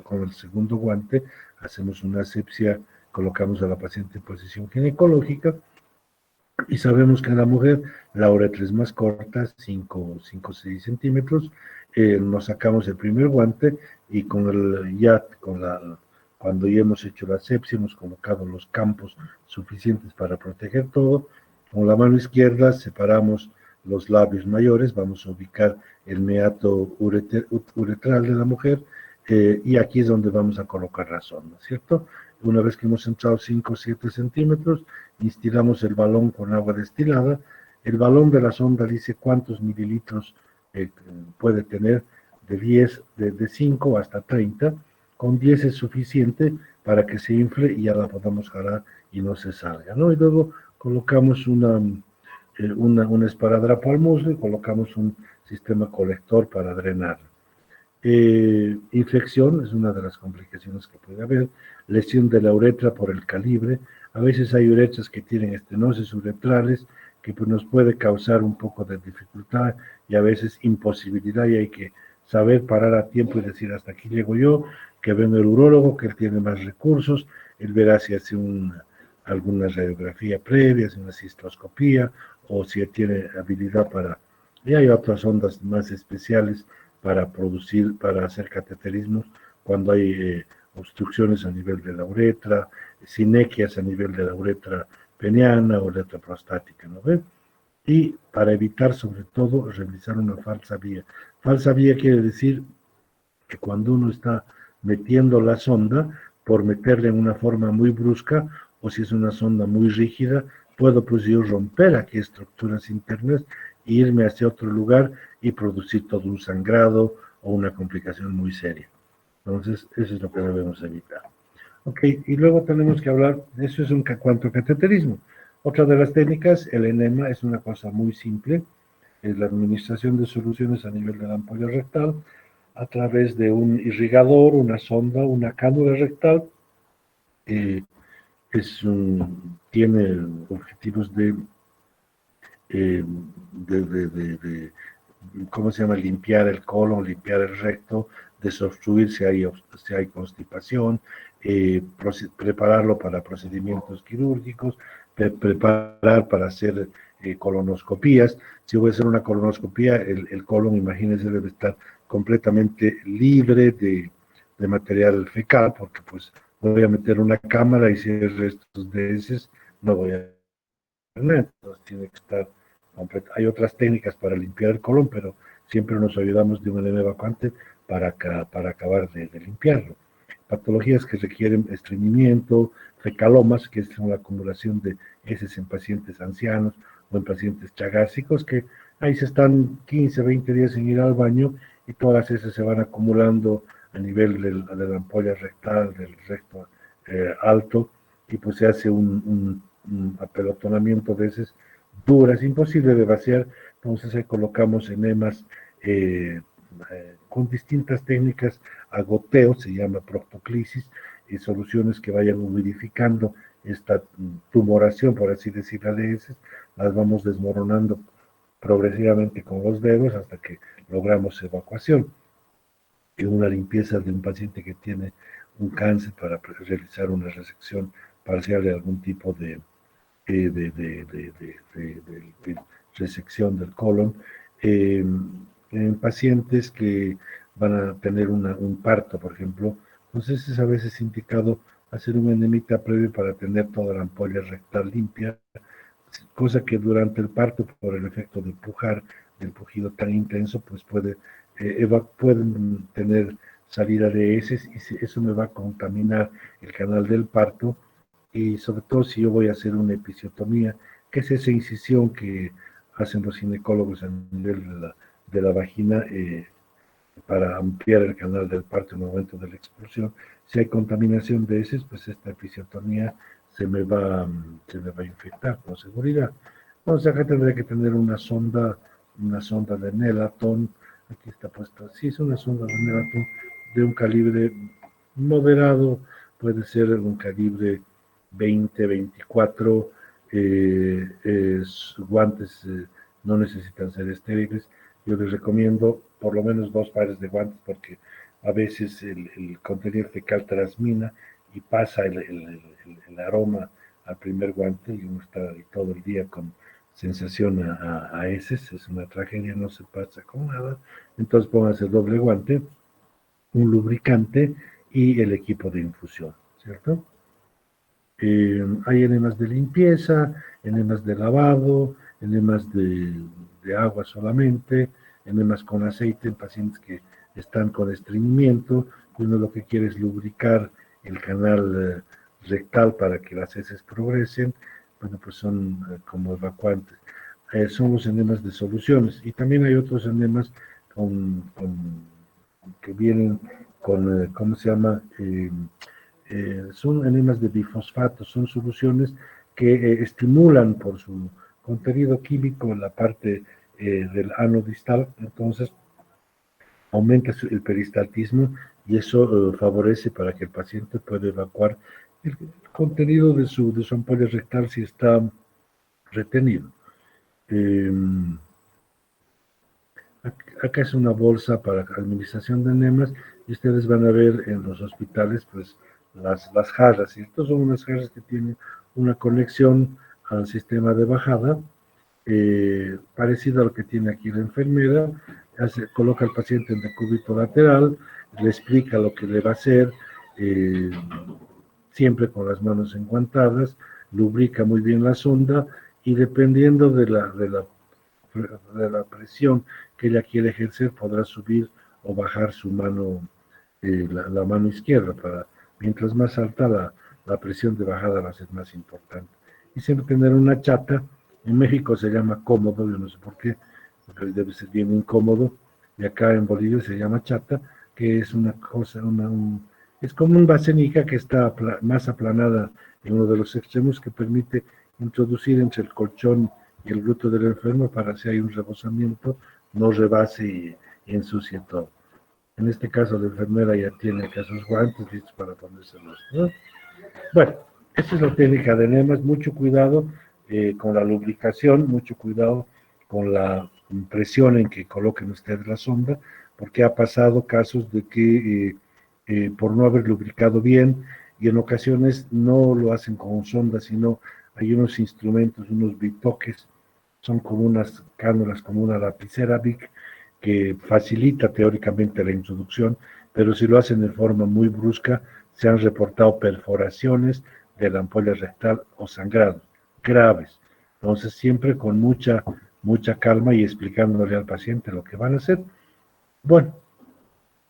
con el segundo guante, hacemos una asepsia, colocamos a la paciente en posición ginecológica y sabemos que en la mujer la uretra es más corta, 5 o 6 centímetros, nos sacamos el primer guante y cuando ya hemos hecho la asepsia, hemos colocado los campos suficientes para proteger todo, con la mano izquierda separamos los labios mayores, vamos a ubicar el meato uretral de la mujer, y aquí es donde vamos a colocar la sonda, ¿cierto? Una vez que hemos entrado 5 o 7 centímetros, instilamos el balón con agua destilada. El balón de la sonda dice cuántos mililitros puede tener, de 5 hasta 30. Con 10 es suficiente para que se infle y ya la podamos jalar y no se salga, ¿no? Y luego colocamos un esparadrapo al muslo y colocamos un sistema colector para drenar. Infección es una de las complicaciones que puede haber, lesión de la uretra por el calibre, a veces hay uretras que tienen estenosis uretrales que pues, nos puede causar un poco de dificultad y a veces imposibilidad y hay que saber parar a tiempo y decir hasta aquí llego yo, que venga el urólogo, que él tiene más recursos, él verá si hace alguna radiografía previa, hace una cistoscopía o si él tiene habilidad para... Y hay otras ondas más especiales para hacer cateterismos cuando hay obstrucciones a nivel de la uretra, sinequias a nivel de la uretra peniana o uretra prostática, ¿no ve? Y para evitar sobre todo realizar una falsa vía. Falsa vía quiere decir que cuando uno está metiendo la sonda, por meterla en una forma muy brusca, o si es una sonda muy rígida, puedo pues yo romper aquí estructuras internas e irme hacia otro lugar y producir todo un sangrado o una complicación muy seria. Entonces, eso es lo que debemos evitar. Ok, y luego tenemos que hablar, eso es un cuanto a cateterismo. Otra de las técnicas, el enema, es una cosa muy simple, es la administración de soluciones a nivel de la ampolla rectal a través de un irrigador, una sonda, una cánula rectal. Tiene objetivos de ¿cómo se llama? Limpiar el colon, limpiar el recto, desobstruir si hay constipación, prepararlo para procedimientos quirúrgicos, preparar para hacer colonoscopías. Si voy a hacer una colonoscopía, el colon, imagínense, debe estar completamente libre de material fecal, porque pues voy a meter una cámara y si hay restos de heces, no voy a tener, entonces tiene que estar completo. Hay otras técnicas para limpiar el colon, pero siempre nos ayudamos de un enema evacuante para acabar de limpiarlo. Patologías que requieren estreñimiento, fecalomas, que es la acumulación de heces en pacientes ancianos o en pacientes chagásicos, que ahí se están 15, 20 días sin ir al baño y todas las heces se van acumulando a nivel de la ampolla rectal, del recto alto, y pues se hace un apelotonamiento de heces duras, imposible de vaciar, entonces ahí colocamos enemas con distintas técnicas a goteo, se llama proctoclisis, y soluciones que vayan humidificando esta tumoración, por así decirlo, de heces, las vamos desmoronando progresivamente con los dedos hasta que logramos evacuación. Y una limpieza de un paciente que tiene un cáncer para realizar una resección parcial de algún tipo de resección del colon, en pacientes que van a tener un parto, por ejemplo, entonces es a veces indicado hacer un enemita previo para tener toda la ampolla rectal limpia, cosa que durante el parto, por el efecto de pujar, del pujido tan intenso, pues pueden tener salida de heces y eso me va a contaminar el canal del parto y sobre todo si yo voy a hacer una episiotomía, que es esa incisión que hacen los ginecólogos a nivel de la vagina para ampliar el canal del parto en el momento de la expulsión. Si hay contaminación de heces, pues esta episiotomía se me va a infectar con seguridad. Entonces acá tendría que tener una sonda de Nelaton. Aquí está puesta, sí, es una sonda de Nelaton de un calibre moderado, puede ser un calibre 20, 24, guantes no necesitan ser estériles. Yo les recomiendo por lo menos 2 pares de guantes porque a veces el contenido fecal transmina y pasa el aroma al primer guante y uno está todo el día con sensación a heces, es una tragedia, no se pasa con nada. Entonces pónganse doble guante, un lubricante y el equipo de infusión, ¿cierto? Hay enemas de limpieza, enemas de lavado, enemas de agua solamente, enemas con aceite en pacientes que están con estreñimiento, y uno lo que quiere es lubricar el canal rectal para que las heces progresen. Bueno, pues son como evacuantes. Son los enemas de soluciones, y también hay otros enemas que vienen con, ¿cómo se llama? Son enemas de bifosfato, son soluciones que estimulan por su contenido químico en la parte del ano distal, entonces aumenta el peristaltismo y eso favorece para que el paciente pueda evacuar el contenido de su ampolla rectal si está retenido. Eh, Acá es una bolsa para administración de enemas y ustedes van a ver en los hospitales pues las jarras, ¿cierto? Son unas jarras que tienen una conexión al sistema de bajada, parecido a lo que tiene aquí la enfermera, coloca al paciente en decúbito lateral, le explica lo que le va a hacer, eh, siempre con las manos enguantadas, lubrica muy bien la sonda y dependiendo de la presión que ella quiere ejercer, podrá subir o bajar su mano, la mano izquierda, mientras más alta la presión de bajada va a ser más importante. Y siempre tener una chata, en México se llama cómodo, yo no sé por qué, porque debe ser bien incómodo, y acá en Bolivia se llama chata, que es una cosa, es como un basenica que está más aplanada en uno de los extremos que permite introducir entre el colchón y el glúteo del enfermo para si hay un rebosamiento, no rebase y ensucie todo. En este caso, la enfermera ya tiene acá sus guantes listos para ponérselos, ¿no? Bueno, esta es la técnica de enemas. Mucho cuidado con la lubricación, mucho cuidado con la presión en que coloquen ustedes la sonda, porque ha pasado casos de que por no haber lubricado bien, y en ocasiones no lo hacen con sonda, sino hay unos instrumentos, unos bitoques, son como unas cánulas, como una lapicera Bic, que facilita teóricamente la introducción, pero si lo hacen de forma muy brusca, se han reportado perforaciones de la ampolla rectal o sangrados graves. Entonces, siempre con mucha calma y explicándole al paciente lo que van a hacer. Bueno,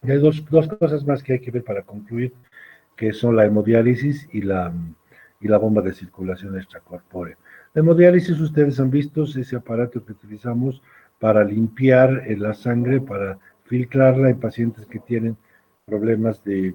y hay dos cosas más que hay que ver para concluir, que son la hemodiálisis y la bomba de circulación extracorpórea. La hemodiálisis, ustedes han visto, es ese aparato que utilizamos para limpiar la sangre, para filtrarla en pacientes que tienen problemas de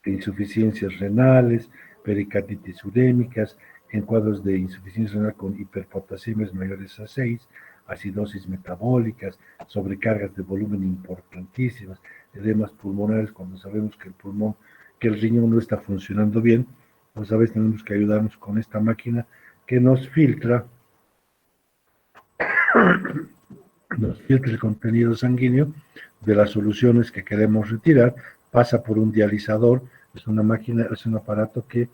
insuficiencias renales, pericarditis urémicas, en cuadros de insuficiencia renal con hiperpotasiemias mayores a 6, acidosis metabólicas, sobrecargas de volumen importantísimas, edemas pulmonares, cuando sabemos que el riñón no está funcionando bien, pues a veces tenemos que ayudarnos con esta máquina que nos filtra el contenido sanguíneo de las soluciones que queremos retirar, pasa por un dializador, es una máquina, es un aparato que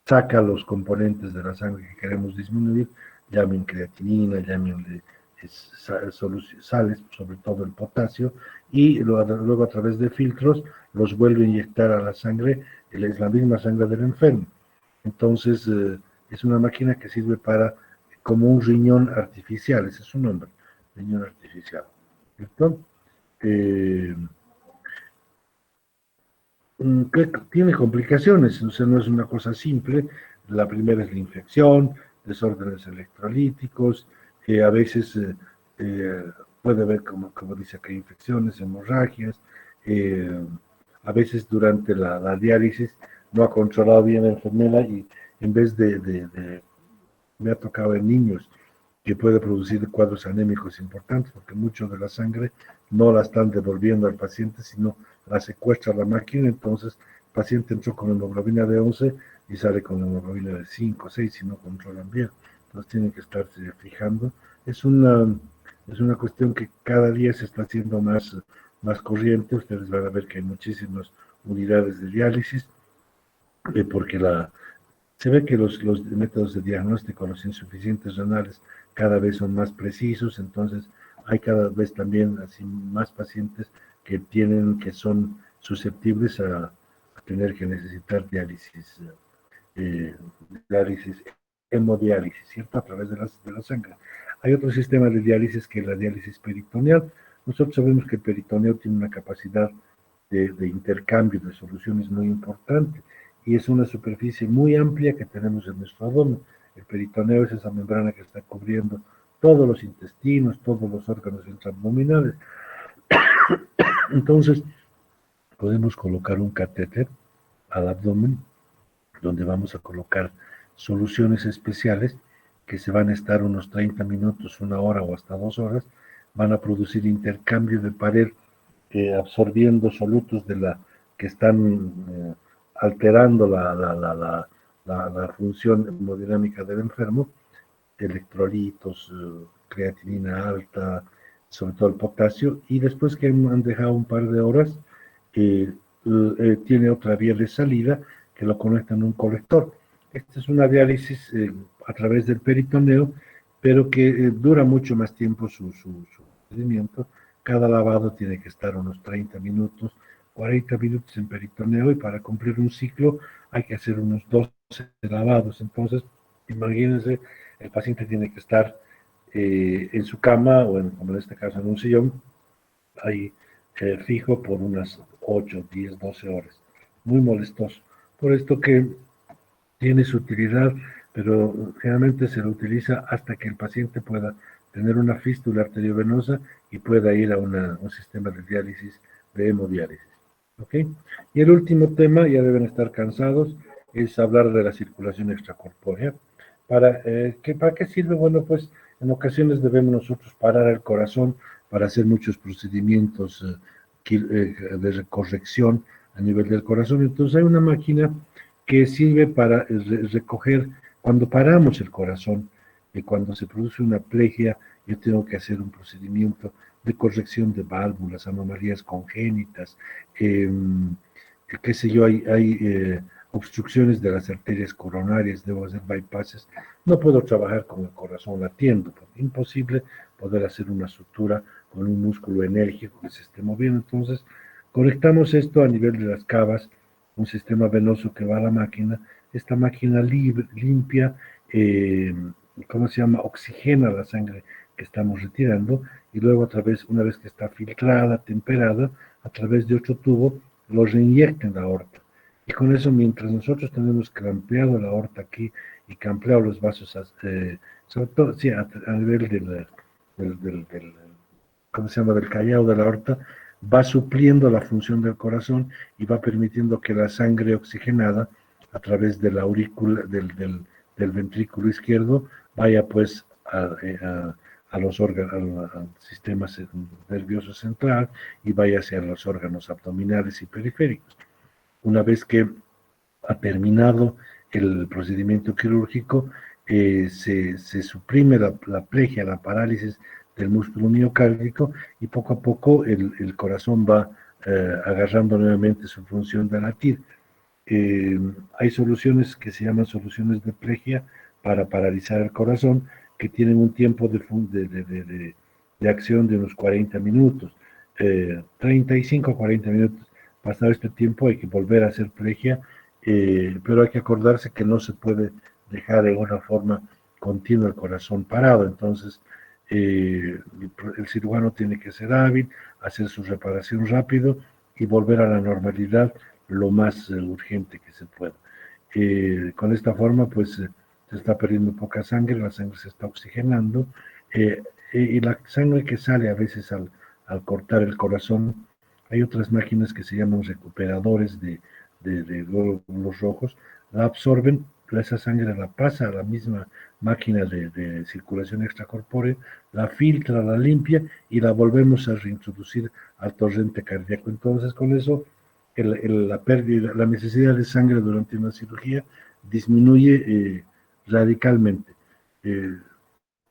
saca los componentes de la sangre que queremos disminuir, llamen creatinina, llamen sales, sobre todo el potasio, y luego a través de filtros los vuelve a inyectar a la sangre, es la misma sangre del enfermo. Entonces, es una máquina que sirve como un riñón artificial, ese es su nombre, riñón artificial, ¿cierto? Que tiene complicaciones, o sea, no es una cosa simple. La primera es la infección, desórdenes electrolíticos, a veces puede haber, como dice acá, infecciones, hemorragias, a veces durante la diálisis no ha controlado bien la enfermedad y en vez me ha tocado en niños que puede producir cuadros anémicos importantes, porque mucho de la sangre no la están devolviendo al paciente, sino la secuestra la máquina. Entonces el paciente entró con hemoglobina de 11 y sale con hemoglobina de 5, 6, si no controlan bien. Entonces tienen que estarse fijando. Es una cuestión que cada día se está haciendo más corriente. Ustedes van a ver que hay muchísimas unidades de diálisis, porque se ve que los métodos de diagnóstico, los insuficientes renales, cada vez son más precisos. Entonces hay cada vez también así más pacientes que son susceptibles a tener que necesitar diálisis, eh, diálisis, hemodiálisis, ¿cierto? A través de la sangre. Hay otro sistema de diálisis que es la diálisis peritoneal. Nosotros sabemos que el peritoneo tiene una capacidad de intercambio de soluciones muy importante y es una superficie muy amplia que tenemos en nuestro abdomen. El peritoneo es esa membrana que está cubriendo todos los intestinos, todos los órganos intraabdominales. Entonces, podemos colocar un catéter al abdomen donde vamos a colocar soluciones especiales que se van a estar unos 30 minutos, una hora o hasta 2 horas, van a producir intercambio de pared, absorbiendo solutos que están alterando la función hemodinámica del enfermo, electrolitos, creatinina alta, sobre todo el potasio, y después que han dejado un par de horas, tiene otra vía de salida que lo conectan a un colector. Esta es una diálisis a través del peritoneo, pero que dura mucho más tiempo su procedimiento. Cada lavado tiene que estar unos 30 minutos, 40 minutos en peritoneo, y para cumplir un ciclo hay que hacer unos 12 lavados. Entonces, imagínense, el paciente tiene que estar en su cama o, como en este caso, en un sillón, ahí fijo por unas 8, 10, 12 horas. Muy molestoso. Por esto que tiene su utilidad, pero generalmente se lo utiliza hasta que el paciente pueda tener una fístula arteriovenosa y pueda ir a un sistema de diálisis, de hemodiálisis. ¿Ok? Y el último tema, ya deben estar cansados, es hablar de la circulación extracorpórea. ¿Para qué sirve? Bueno, pues en ocasiones debemos nosotros parar el corazón para hacer muchos procedimientos de corrección a nivel del corazón. Entonces hay una máquina que sirve para recoger, cuando paramos el corazón, cuando se produce una plegia, yo tengo que hacer un procedimiento de corrección de válvulas, anomalías congénitas, qué sé yo, hay obstrucciones de las arterias coronarias, debo hacer bypasses, no puedo trabajar con el corazón latiendo, porque es imposible poder hacer una sutura con un músculo enérgico que se esté moviendo. Entonces, conectamos esto a nivel de las cavas, un sistema venoso que va a la máquina. Esta máquina limpia, ¿cómo se llama? Oxigena la sangre que estamos retirando, y luego una vez que está filtrada, temperada, a través de otro tubo, lo reinyecta en la aorta. Y con eso, mientras nosotros tenemos clampeado la aorta aquí y clampeado los vasos, sobre todo, sí, a nivel ¿cómo se llama?, del callado de la aorta, va supliendo la función del corazón y va permitiendo que la sangre oxigenada a través de la aurícula, del ventrículo izquierdo, vaya pues a los órganos, al sistema nervioso central, y vaya hacia los órganos abdominales y periféricos. Una vez que ha terminado el procedimiento quirúrgico, se suprime la plegia, la parálisis del músculo miocárdico, y poco a poco el corazón va agarrando nuevamente su función de latir. Hay soluciones que se llaman soluciones de plegia para paralizar el corazón, que tienen un tiempo de acción de unos 40 minutos, 35 a 40 minutos. Pasado este tiempo hay que volver a hacer plegia, pero hay que acordarse que no se puede dejar de una forma continua el corazón parado. Entonces, el cirujano tiene que ser hábil, hacer su reparación rápido y volver a la normalidad lo más urgente que se pueda. Con esta forma, pues, se está perdiendo poca sangre, la sangre se está oxigenando, y la sangre que sale a veces al cortar el corazón, hay otras máquinas que se llaman recuperadores de de glóbulos rojos, la absorben, esa sangre la pasa a la misma máquina de circulación extracorpórea, la filtra, la limpia y la volvemos a reintroducir al torrente cardíaco. Entonces, con eso, la pérdida, la necesidad de sangre durante una cirugía disminuye radicalmente.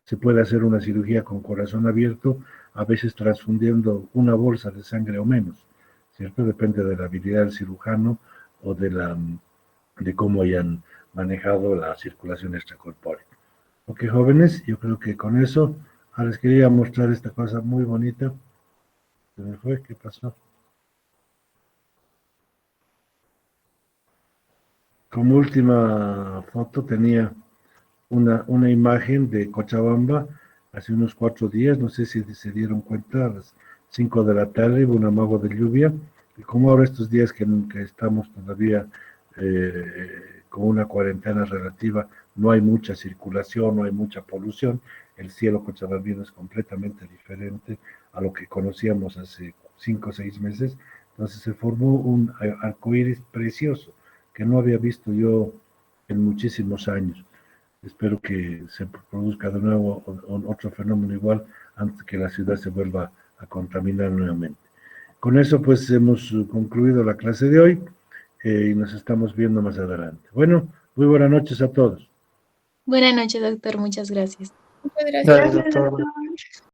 Se puede hacer una cirugía con corazón abierto, a veces transfundiendo una bolsa de sangre o menos, ¿cierto? Depende de la habilidad del cirujano o de cómo hayan manejado la circulación extracorpórea. Ok, jóvenes, yo creo que con eso, ahora les quería mostrar esta cosa muy bonita. ¿Se me fue? ¿Qué pasó? Como última foto tenía una imagen de Cochabamba hace unos 4 días, no sé si se dieron cuenta, a las 5 de la tarde hubo un amago de lluvia, y como ahora estos días que estamos todavía con una cuarentena relativa, no hay mucha circulación, no hay mucha polución, el cielo cochabambino es completamente diferente a lo que conocíamos hace 5 o 6 meses, entonces se formó un arcoíris precioso que no había visto yo en muchísimos años. Espero que se produzca de nuevo otro fenómeno igual antes que la ciudad se vuelva a contaminar nuevamente. Con eso pues hemos concluido la clase de hoy y nos estamos viendo más adelante. Bueno, muy buenas noches a todos. Buenas noches, doctor. Muchas gracias. Muchas Gracias, gracias, doctor. doctor.